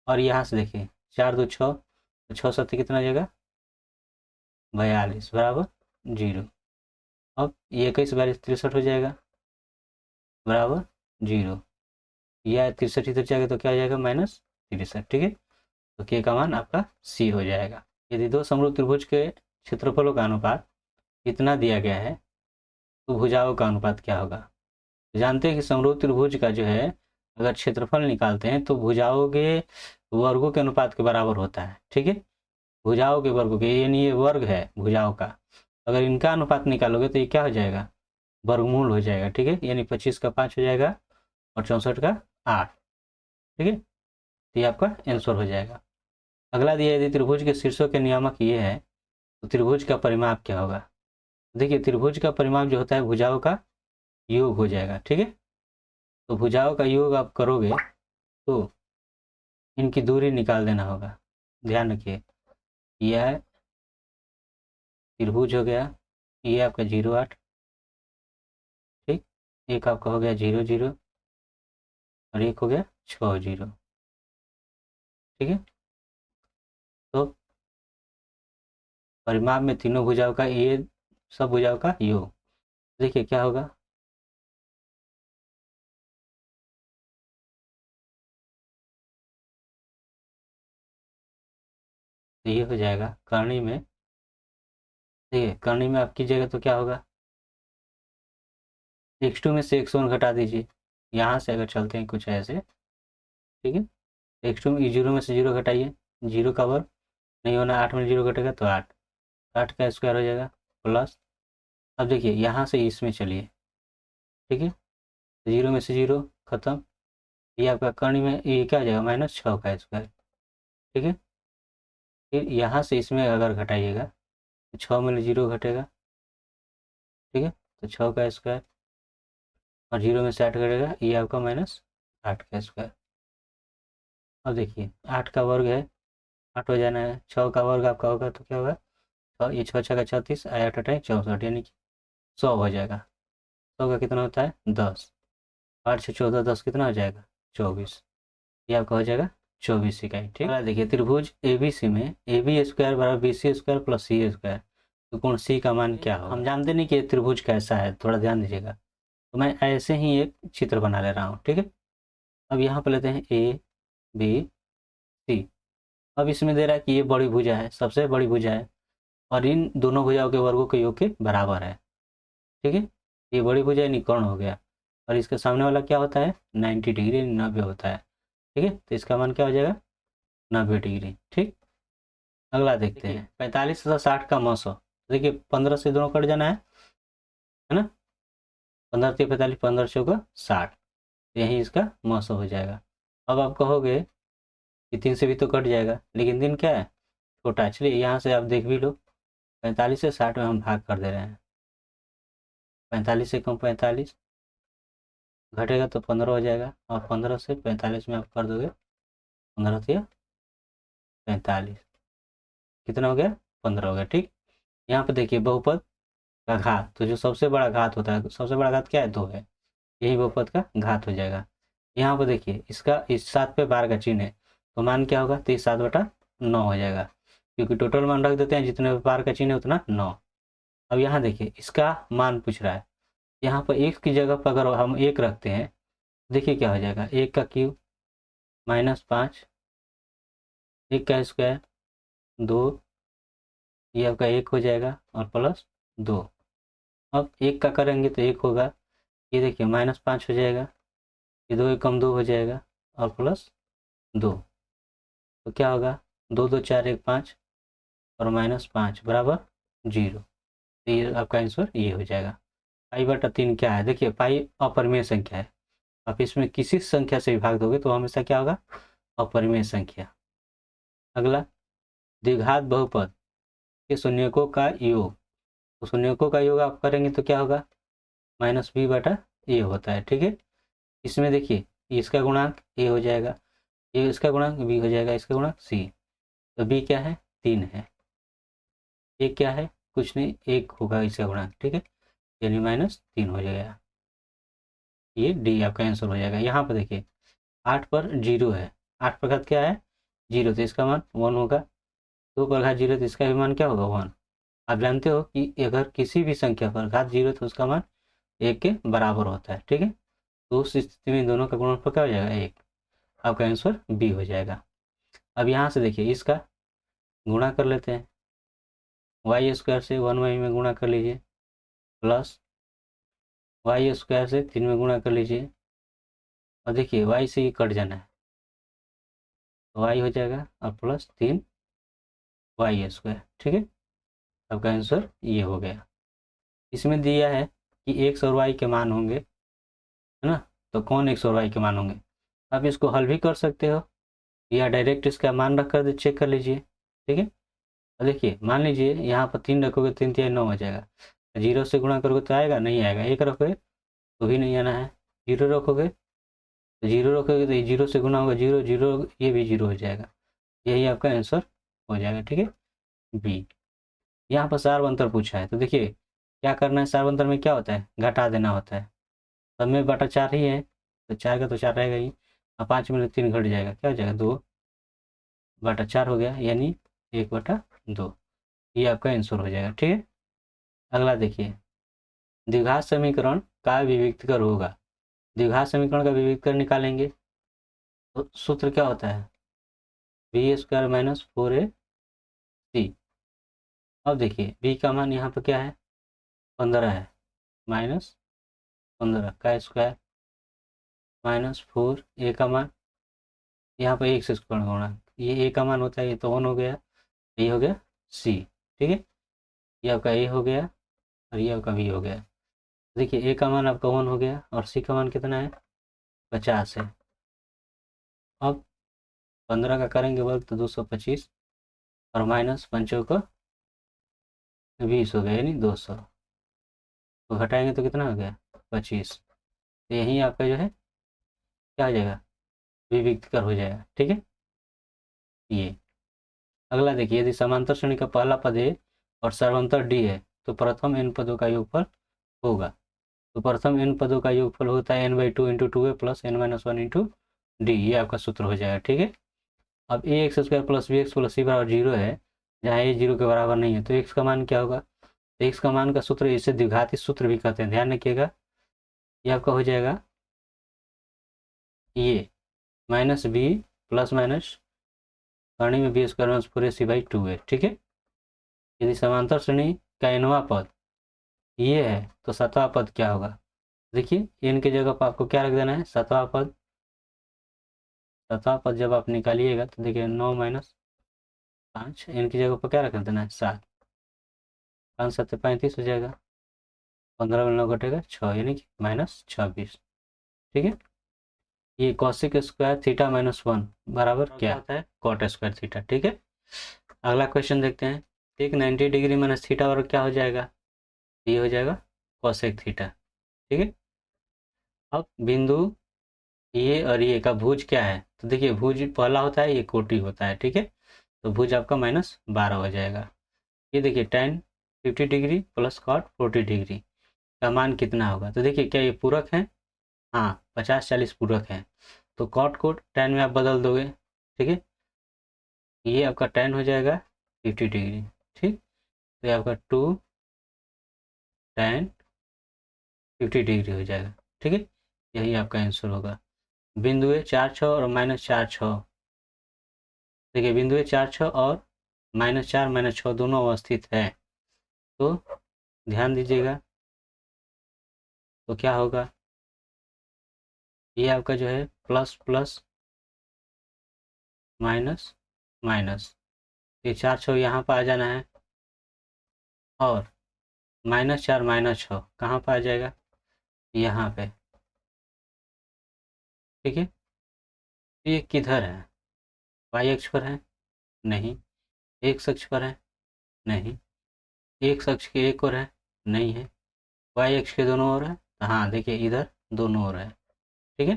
और यहाँ से देखिए 4 2 6, तो 6 7 कितना हो जाएगा 42 बराबर 0। अब ये 21 42 63 हो जाएगा बराबर 0, या 63 इधर जाएगा तो क्या हो जाएगा -63, ठीक है। तो के का मान आपका सी हो जाएगा। यदि दो समरूप त्रिभुज के क्षेत्रफलों का अनुपात इतना दिया गया है तो भुजाओं का अनुपात क्या होगा। जानते हैं कि समरूप त्रिभुज का जो है अगर क्षेत्रफल निकालते हैं तो भुजाओं के वर्गों के अनुपात के बराबर होता है, ठीक है। भुजाओं के वर्गों के यानी ये वर्ग है भुजाओं का, अगर इनका अनुपात निकालोगे तो ये क्या हो जाएगा वर्गमूल हो जाएगा, ठीक है। यानी 25 का 5 हो जाएगा और 64 का 8, ठीक है। तो ये आपका आंसर हो जाएगा। अगला दिया यदि त्रिभुज के शीर्षों के नियामक ये है तो त्रिभुज का परिमाप क्या होगा। देखिए त्रिभुज का परिमाप जो होता है भुजाओं का योग हो जाएगा, ठीक है। तो भुजाओं का योग आप करोगे तो इनकी दूरी निकाल देना होगा। ध्यान रखिए यह त्रिभुज हो गया, ये आपका 0 8, ठीक। एक आपका हो गया 0 0 और एक हो गया 6 0, ठीक है। तो परिमाप में तीनों भुजाओं का ये सब भुजाओं का योग, देखिए क्या होगा। तो ये हो जाएगा करणी में, देखिए करणी में आप कीजिएगा तो क्या होगा, x2 में से x1 घटा दीजिए। यहाँ से अगर चलते हैं कुछ ऐसे, ठीक है। x2 में 0 में से 0 घटाइए, 0 का वर्ग नहीं होना, 8 में 0 घटेगा तो 8, 8 का स्क्वायर हो जाएगा प्लस। अब देखिए यहाँ से इसमें चलिए, ठीक है। 0 में से 0 खत्म, ये आपका कर्ण में ये क्या हो जाएगा -6 का स्क्वायर, ठीक है। फिर यहाँ से इसमें अगर घटाइएगा तो 6 में 0 घटेगा, ठीक है। तो 6 का स्क्वायर और 0 में से 8 घटेगा, ये आपका -8 का स्क्वायर। अब देखिए 8 का वर्ग है, 8 हो जाना है, 6 का वर्ग आपका होगा तो क्या होगा, ये 6 6 का 36, 8 8 64, यानी कि 100 हो जाएगा। 100 का कितना होता है 10, 8 6 14, 10 कितना हो जाएगा 24, ये आपका हो जाएगा 24 इकाई, ठीक है। देखिए त्रिभुज ABC में AB स्क्वायर बराबर BC square plus C square, तो कोण C का मान क्या होगा। हम जानते नहीं कि ये त्रिभुज कैसा है, थोड़ा ध्यान दीजिएगा। तो मैं ऐसे ही एक चित्र बना ले रहा हूँ, ठीक है। अब यहाँ पर लेते हैं ABC। अब इसमें दे रहा है कि ये बड़ी भुजा है, सबसे बड़ी भुजा है और इन दोनों भुजाओं के वर्गों के योग के बराबर है, ठीक है। ये बड़ी भुजा यानी कर्ण हो गया और इसके सामने वाला क्या होता है 90 डिग्री, 90 होता है, ठीक है। तो इसका मान क्या हो जाएगा 90 डिग्री, ठीक। अगला देखते हैं 45 तथा 60 का मौसम। देखिए 15 से दोनों कट जाना है ना, 15 3 45, 15 चौका 60, यही इसका मौसम हो जाएगा। अब आप कहोगे कि 3 से भी तो कट जाएगा, लेकिन दिन क्या है छोटा, चलिए यहाँ से आप देख भी लो। 45 से 60 में हम भाग कर दे रहे हैं, 45 से कम 45 घटेगा तो 15 हो जाएगा, और 15 से 45 में आप कर दोगे 15 से 45, कितना हो गया 15 हो गया, ठीक। यहाँ पे देखिए बहुपद का घात, तो जो सबसे बड़ा घात होता है, सबसे बड़ा घात क्या है 2 है, यही बहुपद का घात हो जाएगा। यहाँ पर देखिए इसका इस 7 पे बार का चिन्ह है, तो मान क्या होगा, तो 7/9 हो जाएगा, क्योंकि टोटल मान रख देते हैं जितने बार का चिन्ह है उतना 9। अब यहाँ देखिए इसका मान पूछ रहा है, यहाँ पर एक की जगह पर अगर हम 1 रखते हैं, देखिए क्या हो जाएगा, 1 का क्यूब -5, 1 का स्क्वायर 2, ये आपका 1 हो जाएगा और प्लस 2। अब 1 का करेंगे तो 1 होगा, ये देखिए -5 हो जाएगा, ये 2 कम 2 हो जाएगा और प्लस 2, तो क्या होगा 2 2 4 1 5 और -5 बराबर 0। तो ये आपका आंसर ये हो जाएगा। π/3 क्या है, देखिए पाई अपरिमेय संख्या है, आप इसमें किसी संख्या से विभाग दोगे तो हमेशा क्या होगा अपरिमेय संख्या। अगला द्विघात बहुपद के शून्यकों का योग, तो शून्यकों का योग आप करेंगे तो क्या होगा -b/a होता है, ठीक है। इसमें देखिए इसका गुणांक a हो जाएगा, ये इसका गुणांक b हो जाएगा, इसका गुणांक c, तो b क्या है 3 है, a क्या है कुछ नहीं 1 होगा इसका गुणांक, ठीक है, यानी -3 हो जाएगा, ये डी आपका आंसर हो जाएगा। यहाँ पर देखिए 8 पर 0 है, 8 पर घात क्या है 0, तो इसका मान 1 होगा। 2 पर घात 0 तो इसका भी मान क्या होगा 1। आप जानते हो कि अगर किसी भी संख्या पर घात 0 तो उसका मान 1 के बराबर होता है, ठीक है। तो उस स्थिति में दोनों का गुणनफल क्या हो जाएगा 1, आपका आंसर बी हो जाएगा। अब यहाँ से देखिए इसका गुणा कर लेते हैं, वाई स्क्वायर से 1y में गुणा कर लीजिए प्लस वाई स्क्वायर से 3 में गुणा कर लीजिए, और देखिए वाई से ही कट जाना है, तो वाई हो जाएगा और प्लस 3 वाई स्क्वायर, ठीक है। आपका आंसर ये हो गया। इसमें दिया है कि एक्स और वाई के मान होंगे, है ना, तो कौन एक्स और वाई के मान होंगे। आप इसको हल भी कर सकते हो या डायरेक्ट इसका मान रख कर चेक कर लीजिए। ठीक है, तो देखिए मान लीजिए यहाँ पर 3 रखोगे, 3 3 9 हो जाएगा। 0 से गुणा करोगे तो आएगा, नहीं आएगा। 1 रखोगे तो भी नहीं आना है। 0 रखोगे तो 0 रखोगे तो 0 से गुणा होगा 0 0, ये भी 0 हो जाएगा। यही आपका आंसर हो जाएगा। ठीक है, बी। यहाँ पर सारवंतर पूछा है, तो देखिए क्या करना है। सारवंतर में क्या होता है, घटा देना होता है। सब में बटा 4 ही है, तो 4 का तो 4 रहेगा ही। अब 5 में 3 घट जाएगा, क्या हो जाएगा, 2/4 हो गया, यानी 1/2। ये आपका आंसर हो जाएगा। ठीक है, अगला देखिए, द्विघात समीकरण का विविक्तकर होगा। द्विघात समीकरण का विविक्तकर निकालेंगे तो सूत्र क्या होता है, b² माइनस 4ac। अब देखिए b का मान यहाँ पर क्या है, 15 है, माइनस 15 का स्क्वायर माइनस 4, a का मान यहाँ पर 1 से स्क्वायर होना, ये a का मान होता है, ये तो 1 हो गया, ये हो गया c। ठीक है, ये आपका a हो गया और ये आपका b हो गया। देखिए a का मान आपका 1 हो गया और c का मान कितना है, 50 है। अब 15 का करेंगे वर्ग तो 225 और माइनस 5 का 20 हो गया, यानी 200। तो घटाएंगे तो कितना हो गया, 25। तो यही आपका जो है क्या हो जाएगा, विविक्तकर हो जाएगा। ठीक है, ये अगला देखिए, यदि समांतर श्रेणी का पहला पद ए और सर्वांतर डी है तो प्रथम n पदों का योगफल होगा। तो प्रथम n पदों का योगफल होता है n/2 × 2a plus n-1 × d, ये आपका सूत्र हो जाएगा। ठीक है, अब ax² plus bx plus c बराबर 0 है, जहाँ a 0 के बराबर नहीं है, तो x का मान क्या होगा। तो x का मान का सूत्र, इसे द्विघाती सूत्र भी कहते हैं, ध्यान रखिएगा। ये आपका हो जाएगा ये माइनस b प्लस माइनस श्रेणी में b² माइनस 4ac/2 है। ठीक है, यदि समांतर श्रेणी का nवां पद ये है तो सातवां पद क्या होगा। देखिए n की जगह पर आपको क्या रख देना है, सातवां पद। सातवां पद जब आप निकालिएगा तो देखिए 9 माइनस 5, n की जगह पर क्या रख देना है, 7। 5 7 35 हो जाएगा, 15 में 9 घटेगा 6, यानी कि -26। ठीक है, ये कॉसिक स्क्वायर थीटा माइनस 1 बराबर क्या होता है, कॉट स्क्वायर थीटा। ठीक है, अगला क्वेश्चन देखते हैं। ठीक, 90 डिग्री माइनस थीटा और क्या हो जाएगा, ये हो जाएगा कॉसेक थीटा। ठीक है, अब बिंदु ये और ये का भुज क्या है, तो देखिए भुज पहला होता है, ये कोटि होता है। ठीक है, तो भुज आपका -12 हो जाएगा। ये देखिए tan 50 degree plus cot 40 degree का मान कितना होगा। तो देखिए क्या ये पूरक है, हाँ 50-40 पूरक है, तो कॉट को tan में आप बदल दोगे। ठीक है, ये आपका tan हो जाएगा 50 डिग्री। ठीक, तो ये आपका 2 tan 50 डिग्री हो जाएगा। ठीक है, यही आपका आंसर होगा। बिंदु ए 4 6 और -4 6, देखिए बिंदु ए 4 6 और -4 -6 दोनों अवस्थित है, तो ध्यान दीजिएगा। तो क्या होगा, ये आपका जो है प्लस प्लस माइनस माइनस, ये 4 6 यहाँ पर आ जाना है और -4 -6 कहाँ पर आ जाएगा, यहाँ पे। ठीक है, ये किधर है, y अक्ष पर है, नहीं। x अक्ष पर है, नहीं। x अक्ष के एक और है, नहीं है। y अक्ष के दोनों ओर है, तो हाँ देखिए इधर दोनों ओर है। ठीक है,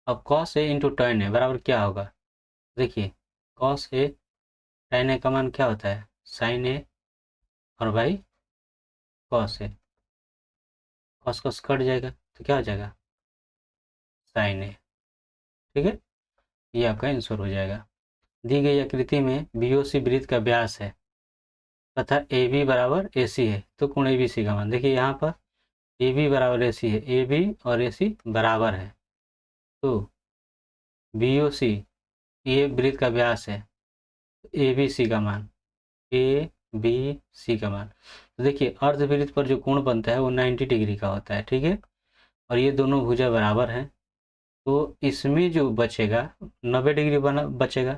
अब cos a into tan a बराबर क्या होगा, देखिए cos a tan a का मान क्या होता है, sin a और by cos a, cos cos cut जाएगा तो क्या हो जाएगा, sin a। ठीक है, ये आपका आंसर हो जाएगा। दी गई आकृति में BOC वृत्त का व्यास है तथा AB बराबर AC है, तो कोण ABC का मान, देखिए यहाँ पर AB बराबर AC है, AB और AC बराबर है, तो BOC ये वृत्त का व्यास है, ABC का मान, ABC का मान। तो देखिए अर्धवृत्त पर जो कोण बनता है वो 90 डिग्री का होता है। ठीक है, और ये दोनों भुजा बराबर हैं, तो इसमें जो बचेगा 90 डिग्री बना बचेगा।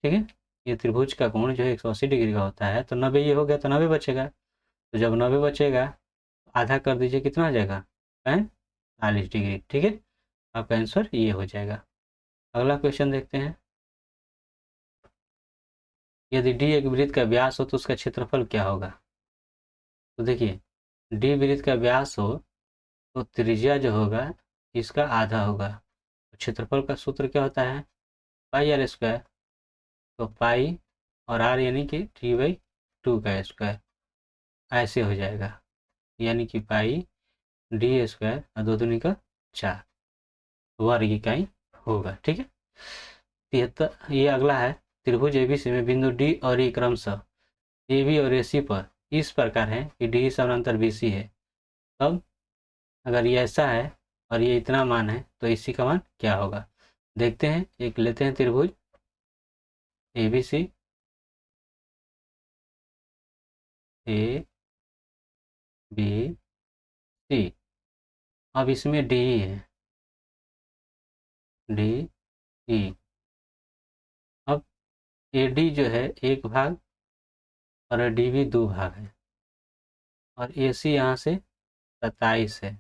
ठीक है, ये त्रिभुज का कोण जो है 180 डिग्री का होता है, तो 90 ये हो गया तो 90 बचेगा। तो जब 90 बचेगा आधा कर दीजिए, कितना हो जाएगा, 45 डिग्री। ठीक है, आपका आंसर ये हो जाएगा। अगला क्वेश्चन देखते हैं। यदि डी एक वृत्त का व्यास हो तो उसका क्षेत्रफल क्या होगा। तो देखिए, डी वृत्त का व्यास हो तो त्रिज्या जो होगा इसका आधा होगा। तो क्षेत्रफल का सूत्र क्या होता है, पाई आर स्क्वायर। तो पाई और आर यानी कि 3/2 का स्क्वायर, ऐसे हो जाएगा। यानी कि पाई डी स्क्वायर और 2 दूनी का 4 वर्ग इकाई होगा। ठीक है। 73 ये अगला है। त्रिभुज एबीसी में बिंदु डी और ई क्रमशः ए बी और ए सी पर इस प्रकार है कि डी समानांतर बी सी है। तब अगर ये ऐसा है और ये इतना मान है तो इसी का मान क्या होगा। देखते हैं। एक लेते हैं त्रिभुज A B C, A B C. अब इसमें डी है, डी ई। अब ए डी जो है 1 भाग और डी बी 2 भाग है और ए सी यहाँ से 27 है।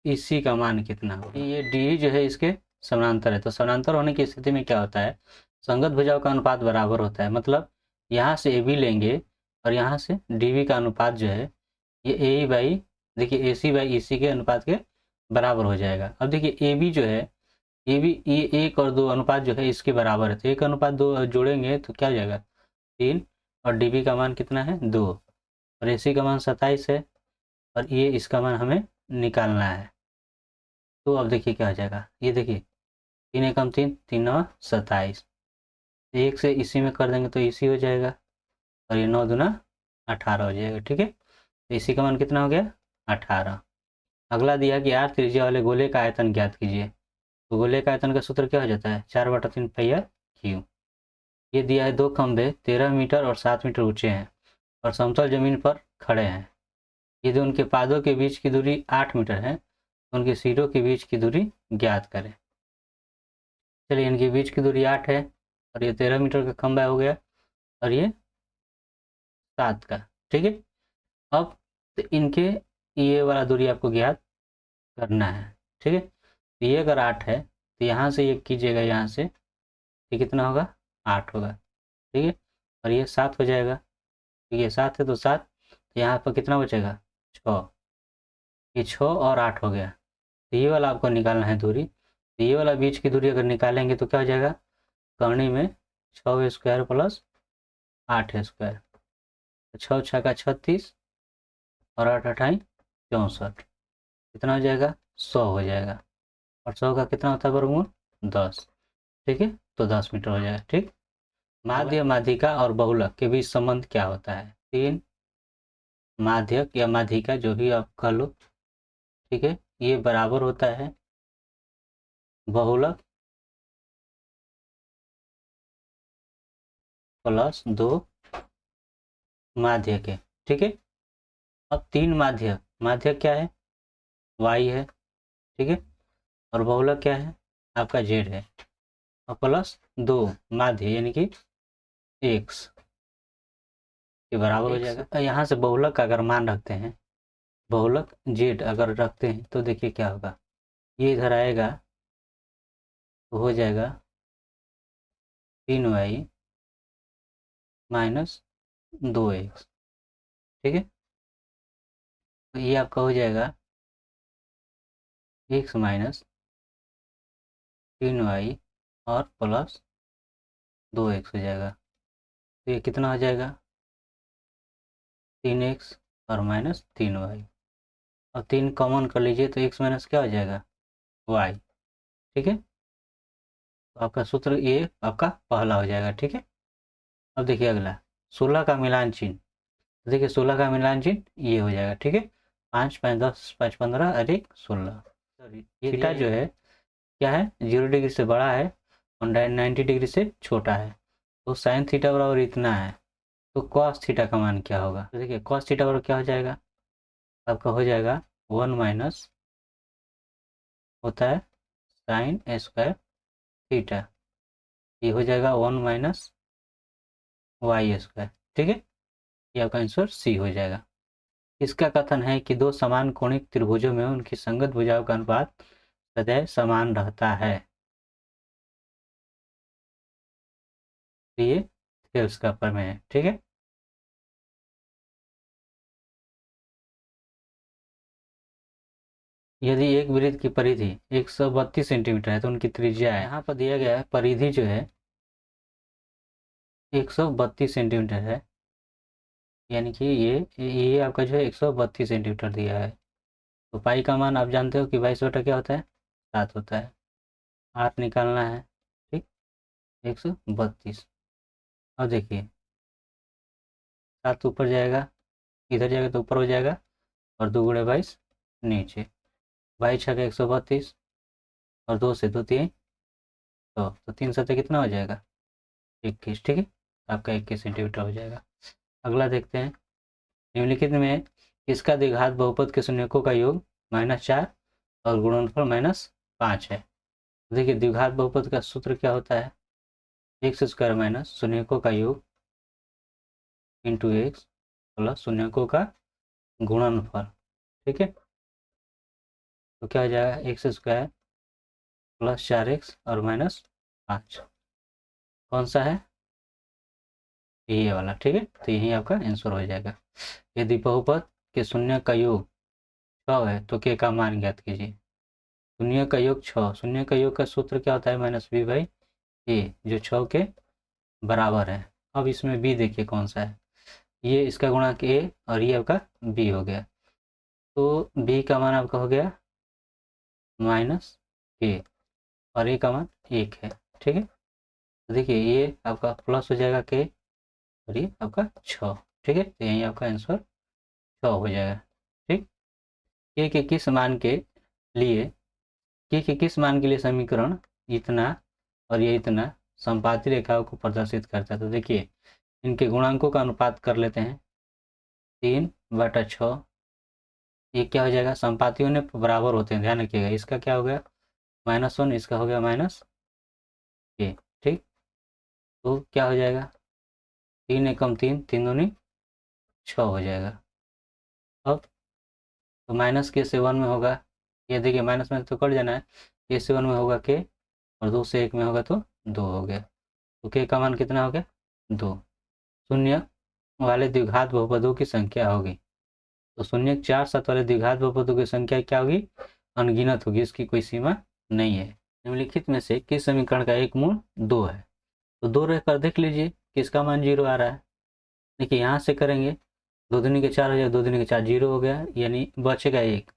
इसी का मान कितना होगा। ये डी जो है इसके समानांतर है। तो समानांतर होने की स्थिति में क्या होता है, संगत भुजाओं का अनुपात बराबर होता है। मतलब यहाँ से ए बी लेंगे और यहाँ से डी बी का अनुपात जो है ये ए बाई, देखिए ए सी बाई ई सी के अनुपात के बराबर हो जाएगा। अब देखिए ए बी जो है, ए बी ये 1 और 2 अनुपात जो है इसके बराबर है। तो 1 अनुपात 2 जोड़ेंगे तो क्या हो जाएगा 3, और डी बी का मान कितना है 2, और ए सी का मान 27 है, और ये इसका मान हमें निकालना है। तो अब देखिए क्या हो जाएगा, ये देखिए 3 एकम 3, 3 9 27, 1 से इसी में कर देंगे तो इसी हो जाएगा, और ये 9 दूना 18 हो जाएगा। ठीक है। तो इसी का मान कितना हो गया 18। अगला दिया कि आर त्रिज्या वाले गोले का आयतन ज्ञात कीजिए। तो गोले का आयतन का सूत्र क्या हो जाता है 4/3 पाई आर क्यू। ये दिया है 2 खंभे 13 मीटर और 7 मीटर ऊंचे हैं और समतल जमीन पर खड़े हैं। यदि उनके पादों के बीच की दूरी 8 मीटर है तो उनके सिरों के बीच की दूरी ज्ञात करें। चलिए, इनके बीच की दूरी 8 है और ये 13 मीटर का खंभा हो गया और ये 7 का। ठीक है। अब तो इनके ये वाला दूरी आपको ज्ञात करना है। ठीक है। तो ये अगर 8 है तो यहाँ से ये कीजिएगा, यहाँ से ये कितना होगा 8 होगा। ठीक है। और ये 7 हो जाएगा। तो ये 7 है तो 7, तो यहाँ पर कितना बचेगा 6। ये 6 और 8 हो गया। तो ये वाला आपको निकालना है दूरी। तो ये वाला बीच की दूरी अगर निकालेंगे तो क्या हो जाएगा, करनी में 6 स्क्वायर प्लस 8 स्क्वायर, तो 6 6 का 36 और 8 अठाई 64, कितना हो जाएगा 100 हो जाएगा। और 100 का कितना होता है वर्गमूल 10। ठीक है। तो 10 मीटर हो जाएगा। ठीक। माध्य माध्यिका और बहुलक के बीच संबंध क्या होता है। 3 माध्यक या माध्यिका जो भी आप कह लो, ठीक है, ये बराबर होता है बहुलक प्लस 2 माध्य के। ठीक है। अब 3 माध्य, माध्य क्या है y है। ठीक है। और बहुलक क्या है आपका z है, और प्लस 2 माध्य यानी कि x के बराबर हो जाएगा। यहाँ से बहुलक का अगर मान रखते हैं, बहुलक z अगर रखते हैं तो देखिए क्या होगा, ये इधर आएगा तो हो जाएगा 3y माइनस 2x। ठीक है। तो ये आपका हो जाएगा x माइनस 3y और प्लस 2x हो जाएगा। तो ये कितना हो जाएगा 3x और माइनस 3y, और 3 कॉमन कर लीजिए तो x माइनस क्या हो जाएगा y। ठीक है। तो आपका सूत्र ये आपका पहला हो जाएगा। ठीक है। अब देखिए अगला 16 का मिलान चिन्ह। देखिए 16 का मिलान चिन्ह ये हो जाएगा। ठीक है। 5 5 10 5 15 और 1 16। थीटा जो है क्या है 0 डिग्री से बड़ा है और 90 डिग्री से छोटा है। तो साइन थीटा बराबर इतना है, तो कॉस थीटा का मान क्या होगा। तो देखिए कॉस थीटा बराबर क्या हो जाएगा, आपका हो जाएगा 1 माइनस होता है साइन स्क्वायर थीटा, ये हो जाएगा 1 माइनस वाई स्क्वायर। ठीक है। ये आपका आंसर सी हो जाएगा। इसका कथन है कि दो समान कोणिक त्रिभुजों में उनकी संगत भुजाओं का अनुपात सदैव समान रहता है। तो ये थेल्स का प्रमेय है। ठीक है, यदि एक वृत्त की परिधि 132 सेंटीमीटर है तो उनकी त्रिज्या है, यहाँ पर दिया गया है परिधि जो है 132 सेंटीमीटर है, यानी कि ये आपका जो है 132 सेंटीमीटर दिया है। तो पाई का मान आप जानते हो कि 22 बटा क्या होता है, 7 होता है। आर निकालना है, ठीक, 132। और देखिए 7 ऊपर जाएगा, इधर जाएगा तो ऊपर हो जाएगा, और 2 × 22 नीचे, 22×6 = 132, और 2 से 2 3, तो 3 7 कितना हो जाएगा, 21। ठीक है, आपका 21 सेंटीमीटर हो जाएगा। अगला देखते हैं, निम्नलिखित में किसका द्विघात बहुपद के शून्यकों का योग -4 और गुणनफल -5 है। देखिए द्विघात बहुपद का सूत्र क्या होता है, x² माइनस शून्यकों का योग इंटू एक्स प्लस शून्यकों का गुणनफल। ठीक है, तो क्या हो जाएगा, x² प्लस 4x और -5, कौन सा है, ये वाला। ठीक है, तो यही आपका आंसर हो जाएगा। यदि बहुपद के शून्य का योग 6 है तो के का मान ज्ञात कीजिए। शून्य का योग 6, शून्य का योग का सूत्र क्या होता है, -b/a, जो 6 के बराबर है। अब इसमें b देखिए कौन सा है, ये इसका गुणांक a और ये आपका b हो गया, तो b का मान आपका हो गया -a और a का मान 1 है। ठीक है, तो देखिए ये आपका प्लस हो जाएगा k और ये आपका 6। ठीक है, तो यही आपका आंसर 6 हो जाएगा। ठीक, k के किस मान के लिए, k के किस मान के लिए समीकरण इतना और ये इतना संपाती रेखाओं को प्रदर्शित करता है। तो देखिए इनके गुणांकों का अनुपात कर लेते हैं, 3/6, ये क्या हो जाएगा, संपातियों ने बराबर होते हैं, ध्यान रखिएगा। इसका क्या हो गया -1, इसका हो गया -a। ठीक, तो क्या हो जाएगा, 3 एकम 3, 3 दूनी 6 हो जाएगा। अब तो -k से 1 में होगा, ये देखिए माइनस में तो कट जाना है, k से 1 में होगा k, और 2 से 1 में होगा तो 2 हो गया, तो k का मान कितना हो गया, 2। शून्य वाले द्विघात बहुपदों की संख्या होगी, तो शून्य 4 7 वाले द्विघात बहुपदों की संख्या क्या होगी, अनगिनत होगी, इसकी कोई सीमा नहीं है। निम्नलिखित में से किस समीकरण का एक मूल 2 है, तो 2 रहकर देख लीजिए किसका मान 0 आ रहा है। देखिए यहाँ से करेंगे, 2 दूनी के 4 हो जाएगा, 2 दूनी के 4 0 हो गया, यानी बचेगा 1, तो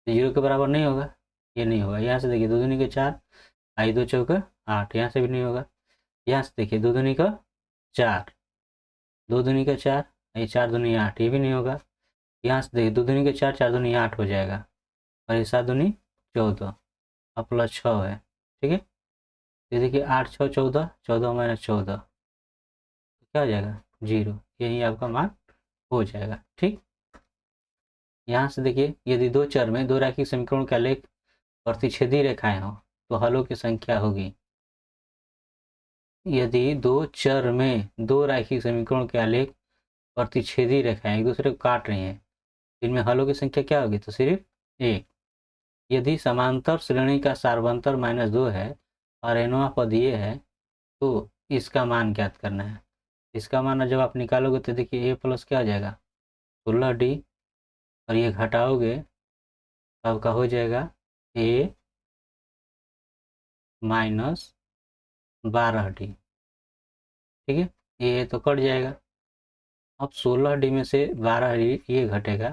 0 के बराबर नहीं होगा, ये नहीं होगा। यहाँ से देखिए 2 दूनी के 4, आई 2 चौका 8, यहाँ से भी नहीं होगा। यहाँ से देखिए 2 दूनी का 4, 2 दूनी का 4, ये 4 दूनी 8, ये भी नहीं होगा। यहाँ से देखिए 2 दूनी के 4, 4 दूनी 8 हो जाएगा, और ये 7 दूनी 14 और प्लस 6 है। ठीक है, ये देखिए 8 6 14, 14 - 14, तो क्या हो जाएगा 0, यही आपका मान हो जाएगा। ठीक, यहाँ से देखिए यदि दो चर में दो रैखिक समीकरणों का लेख प्रतिच्छेदी रेखाएं हो तो हलों की संख्या होगी। यदि दो चर में दो रैखिक समीकरणों के आलेख प्रतिच्छेदी रेखाएं एक दूसरे को काट रही हैं, इनमें हलों की संख्या क्या होगी, तो सिर्फ 1। यदि समांतर श्रेणी का सार्वंतर -2 है और nवां पद ये है, तो इसका मान ज्ञात करना है। इसका मान जब आप निकालोगे तो देखिए a प्लस क्या हो जाएगा 16d, और ये घटाओगे तो आपका हो जाएगा a -12d। ठीक है, ये तो कट जाएगा। अब 16d में से 12d ये घटेगा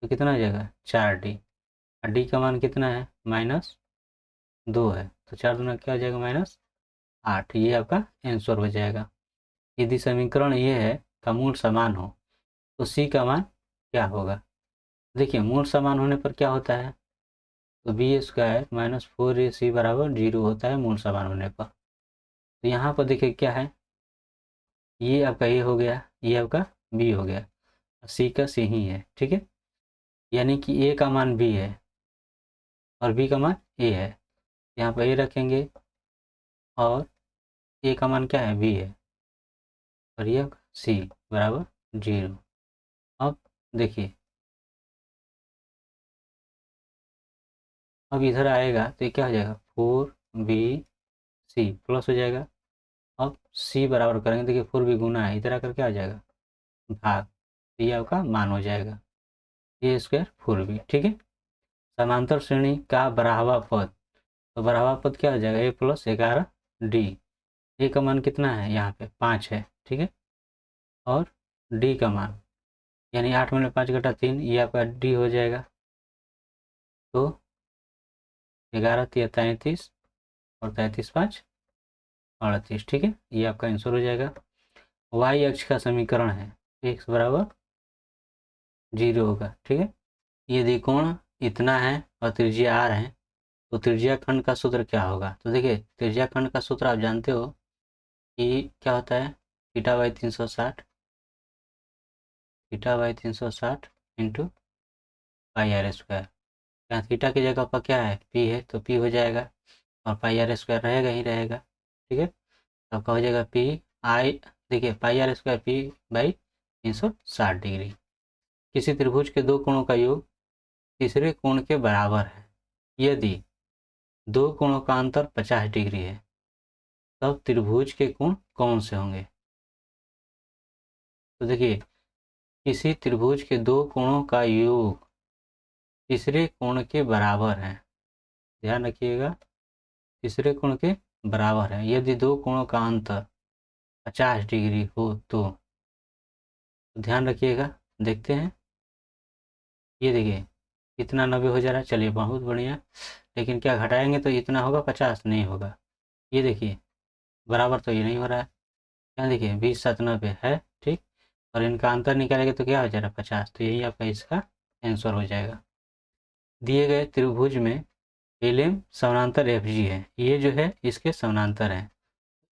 तो कितना हो जाएगा 4d, और d का मान कितना है -2 है, तो 4 दूना क्या हो जाएगा -8, ये आपका आंसर हो जाएगा। यदि समीकरण ये है का मूल समान हो तो c का मान क्या होगा। देखिए मूल समान होने पर क्या होता है, तो b² - 4ac = 0 होता है मूल समान होने पर। तो यहाँ पर देखिए क्या है, ये आपका a हो गया, ये आपका b हो गया, c का c ही है। ठीक है, यानी कि a का मान b है और b का मान a है, यहाँ पर a रखेंगे और a का मान क्या है b है, और ये c = 0। अब देखिए अब इधर आएगा तो ये क्या हो जाएगा 4bc प्लस हो जाएगा, अब सी बराबर करेंगे, देखिए 4 भी गुना है, इधर आकर क्या आ जाएगा भाग, तो ये आपका मान हो जाएगा ए स्क्वायर 4b। ठीक है। समांतर श्रेणी का बराबर पद, तो बराबर पद क्या हो जाएगा ए प्लस 11d। ए का मान कितना है यहाँ पे 5 है। ठीक है। और डी का मान यानी 8 में 5 घटा 3, ये आपका डी हो जाएगा। तो 11 3 33 और 33 5 38। ठीक है, ये आपका आंसर हो जाएगा। वाई अक्ष का समीकरण है एक्स बराबर 0 होगा। ठीक है। यदि कोण इतना है और त्रिज्या आर है तो त्रिज्या खंड का सूत्र क्या होगा? तो देखिए त्रिज्या खंड का सूत्र आप जानते हो कि क्या होता है, theta by 360, theta by 360 into pi are square. यहाँ थीटा की जगह पर क्या है पी है, तो पी हो जाएगा और पाई आर स्क्वायर रहेगा ही रहेगा। ठीक है। तो आपका हो जाएगा पी आई, देखिए pi are square P by 360 degree. किसी त्रिभुज के दो कोणों का योग तीसरे कोण के बराबर है यदि दो कोणों का अंतर 50 डिग्री है, तब त्रिभुज के कोण कौन से होंगे? तो देखिए किसी त्रिभुज के दो कोणों का योग तीसरे कोण के बराबर है, ध्यान रखिएगा तीसरे कोण के बराबर है यदि दो कोणों का अंतर 50 डिग्री हो तो ध्यान रखिएगा। देखते हैं, ये देखिए इतना 90 हो जा रहा है, चलिए बहुत बढ़िया। लेकिन क्या घटाएंगे तो इतना होगा 50 नहीं होगा। ये देखिए बराबर तो ये नहीं हो रहा है, यहाँ देखिए 20 7 90 है। ठीक। और इनका अंतर निकालेंगे तो क्या हो जाएगा 50, तो यही आपका इसका आंसर हो जाएगा। दिए गए त्रिभुज में एल एम समानांतर एफ जी है, ये जो है इसके समानांतर है।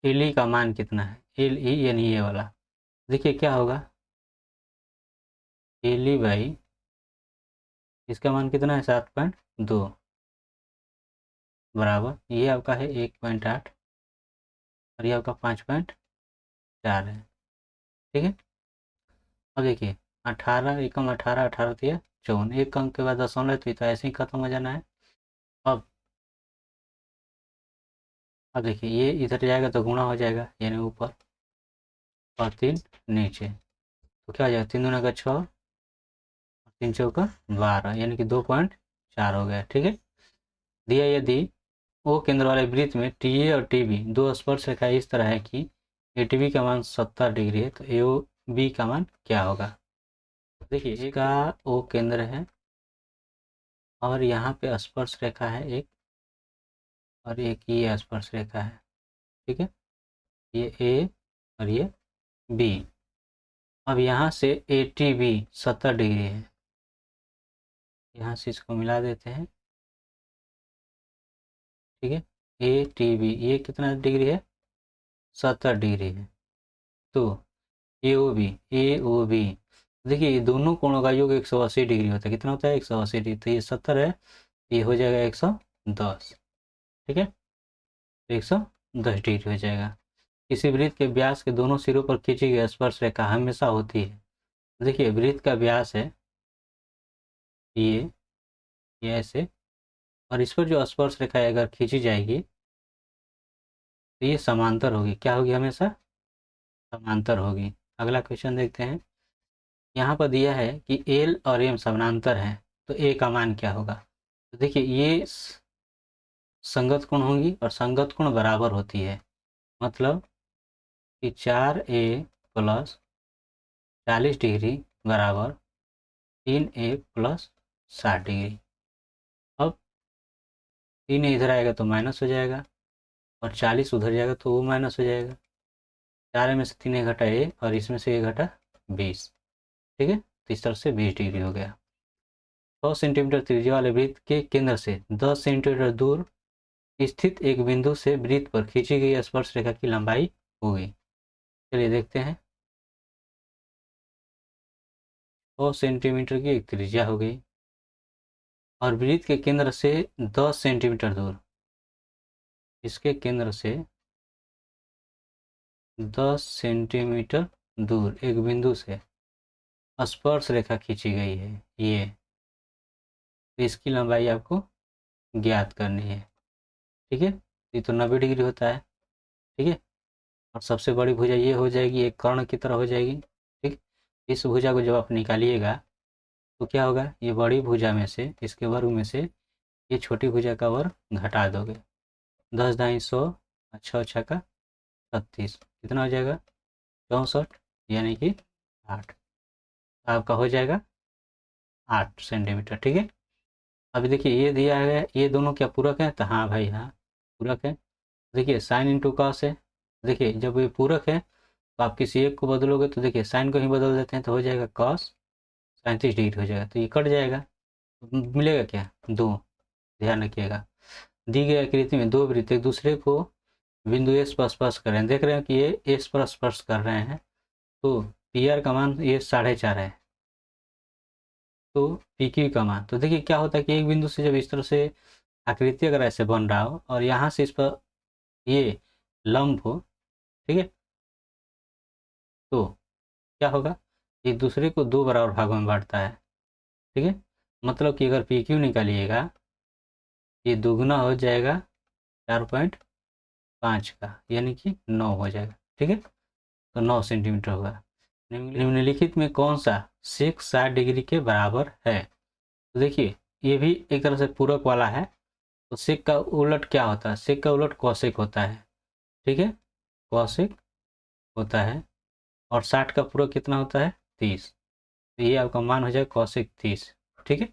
एल ई का मान कितना है, एल ई यानी ये वाला, देखिए क्या होगा एल ई बाई इसका मान कितना है 7.2 बराबर ये आपका है 1.8 और ये आपका 5.4 है। ठीक है। अब देखिए 18 एकम 18 18 दिया 54, एक अंक के बाद दशमलव तो ऐसे ही खत्म हो जाना है। अब अब देखिए ये इधर जाएगा तो गुणा हो जाएगा यानी ऊपर और 3 नीचे, तो क्या हो जाएगा 3 दूना का 6 और 3 चौका 12 यानी कि 2.4 हो गया। ठीक है। दिया यदि ओ केंद्र वाले वृत्त में टी ए और टी बी दो स्पर्श रेखाएं इस तरह है कि ए टी बी का मान 70 डिग्री है, तो ए ओ बी का मान क्या होगा? देखिए इसका ओ केंद्र है और यहाँ पे स्पर्श रेखा है एक और एक ये स्पर्श रेखा है। ठीक है। ये ए और ये बी। अब यहाँ से ए टी बी 70 डिग्री है, यहाँ से इसको मिला देते हैं। ठीक है। ए टी बी ये कितना डिग्री है 70 डिग्री है। तो ए ओ बी देखिए ये दोनों कोणों का योग 180 डिग्री होता है, कितना होता है 180 डिग्री, तो ये 70 है, ये हो जाएगा 110। ठीक है। 110 डिग्री हो जाएगा। किसी वृत्त के व्यास के दोनों सिरों पर खींची गई स्पर्श रेखा हमेशा होती है, देखिए वृत्त का व्यास है ये ऐसे, और इस पर जो स्पर्श रेखा अगर खींची जाएगी तो ये समांतर होगी, क्या होगी हमेशा समांतर होगी। अगला क्वेश्चन देखते हैं। यहाँ पर दिया है कि एल और एम समानांतर हैं, तो ए का मान क्या होगा? तो देखिए ये संगत कोण होंगी और संगत कोण बराबर होती है, मतलब कि 4a प्लस 40 डिग्री बराबर 3a प्लस 60 डिग्री। अब 3 इधर आएगा तो माइनस हो जाएगा और 40 उधर जाएगा तो वो माइनस हो जाएगा। 4 में से 3 घटा ए और इसमें से 1 घटा 20। ठीक है। तो इस तरह से 20 डिग्री हो गया। 100 सेंटीमीटर त्रिज्या वाले वृत्त के केंद्र से 10 सेंटीमीटर दूर स्थित एक बिंदु से वृत्त पर खींची गई स्पर्श रेखा की लंबाई होगी। चलिए देखते हैं। 100 सेंटीमीटर की एक त्रिज्या हो गई और वृत्त के केंद्र से 10 सेंटीमीटर दूर, इसके केंद्र से 10 सेंटीमीटर दूर एक बिंदु से स्पर्श रेखा खींची गई है ये, तो इसकी लंबाई आपको ज्ञात करनी है। ठीक है। ये तो 90 डिग्री होता है। ठीक है। और सबसे बड़ी भुजा ये हो जाएगी, एक कर्ण की तरह हो जाएगी। ठीक, इस भुजा को जब आप निकालिएगा तो क्या होगा, ये बड़ी भुजा में से, इसके वर्ग में से ये छोटी भुजा का वर्ग घटा दोगे। 10 दाई 100, अच्छा अच्छा का 36, कितना हो जाएगा 64, यानी कि 8, आपका हो जाएगा 8 सेंटीमीटर। ठीक है, अभी देखिए ये दिया है, ये दोनों क्या पूरक है, तो हाँ भाई हाँ पूरक है। देखिए साइन इंटू कॉस है, देखिए जब ये पूरक है तो आप किसी एक को बदलोगे तो देखिए साइन को ही बदल देते हैं तो हो जाएगा कॉस 37 डिग्री हो जाएगा, तो ये कट जाएगा, मिलेगा क्या 2। ध्यान रखिएगा, दी गई आकृति में दो वृत्त एक दूसरे को बिंदु एस पर स्पर्श कर रहे हैं, देख रहे हैं कि ये एस पर स्पर्श कर रहे हैं, तो पी आर का मान ये 4.5 है, तो पी क्यू का मान, तो देखिए क्या होता है कि एक बिंदु से जब इस तरह से आकृति अगर ऐसे बन रहा हो और यहाँ से इस पर ये लंब हो, ठीक है, तो क्या होगा, एक दूसरे को दो बराबर भागों में बांटता है। ठीक है, मतलब कि अगर पी क्यू निकालिएगा ये दुगना हो जाएगा 4.5 का, यानी कि 9 हो जाएगा। ठीक है, तो 9 सेंटीमीटर होगा। निम्नलिखित में कौन सा सेक 60 डिग्री के बराबर है, तो देखिए ये भी एक तरह से पूरक वाला है, तो सेक का उलट क्या होता है, सेक का उलट कौशिक होता है। ठीक है, कौशिक होता है, और 60 का पूरक कितना होता है 30, तो ये आपका मान हो जाएगा कौशिक 30। ठीक है,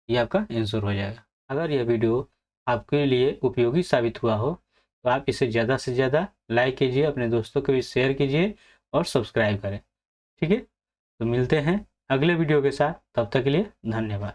ये आपका आंसर हो जाएगा। अगर यह वीडियो आपके लिए उपयोगी साबित हुआ हो तो आप इसे ज़्यादा से ज़्यादा लाइक कीजिए, अपने दोस्तों को भी शेयर कीजिए और सब्सक्राइब करें। ठीक है, तो मिलते हैं अगले वीडियो के साथ, तब तक के लिए धन्यवाद।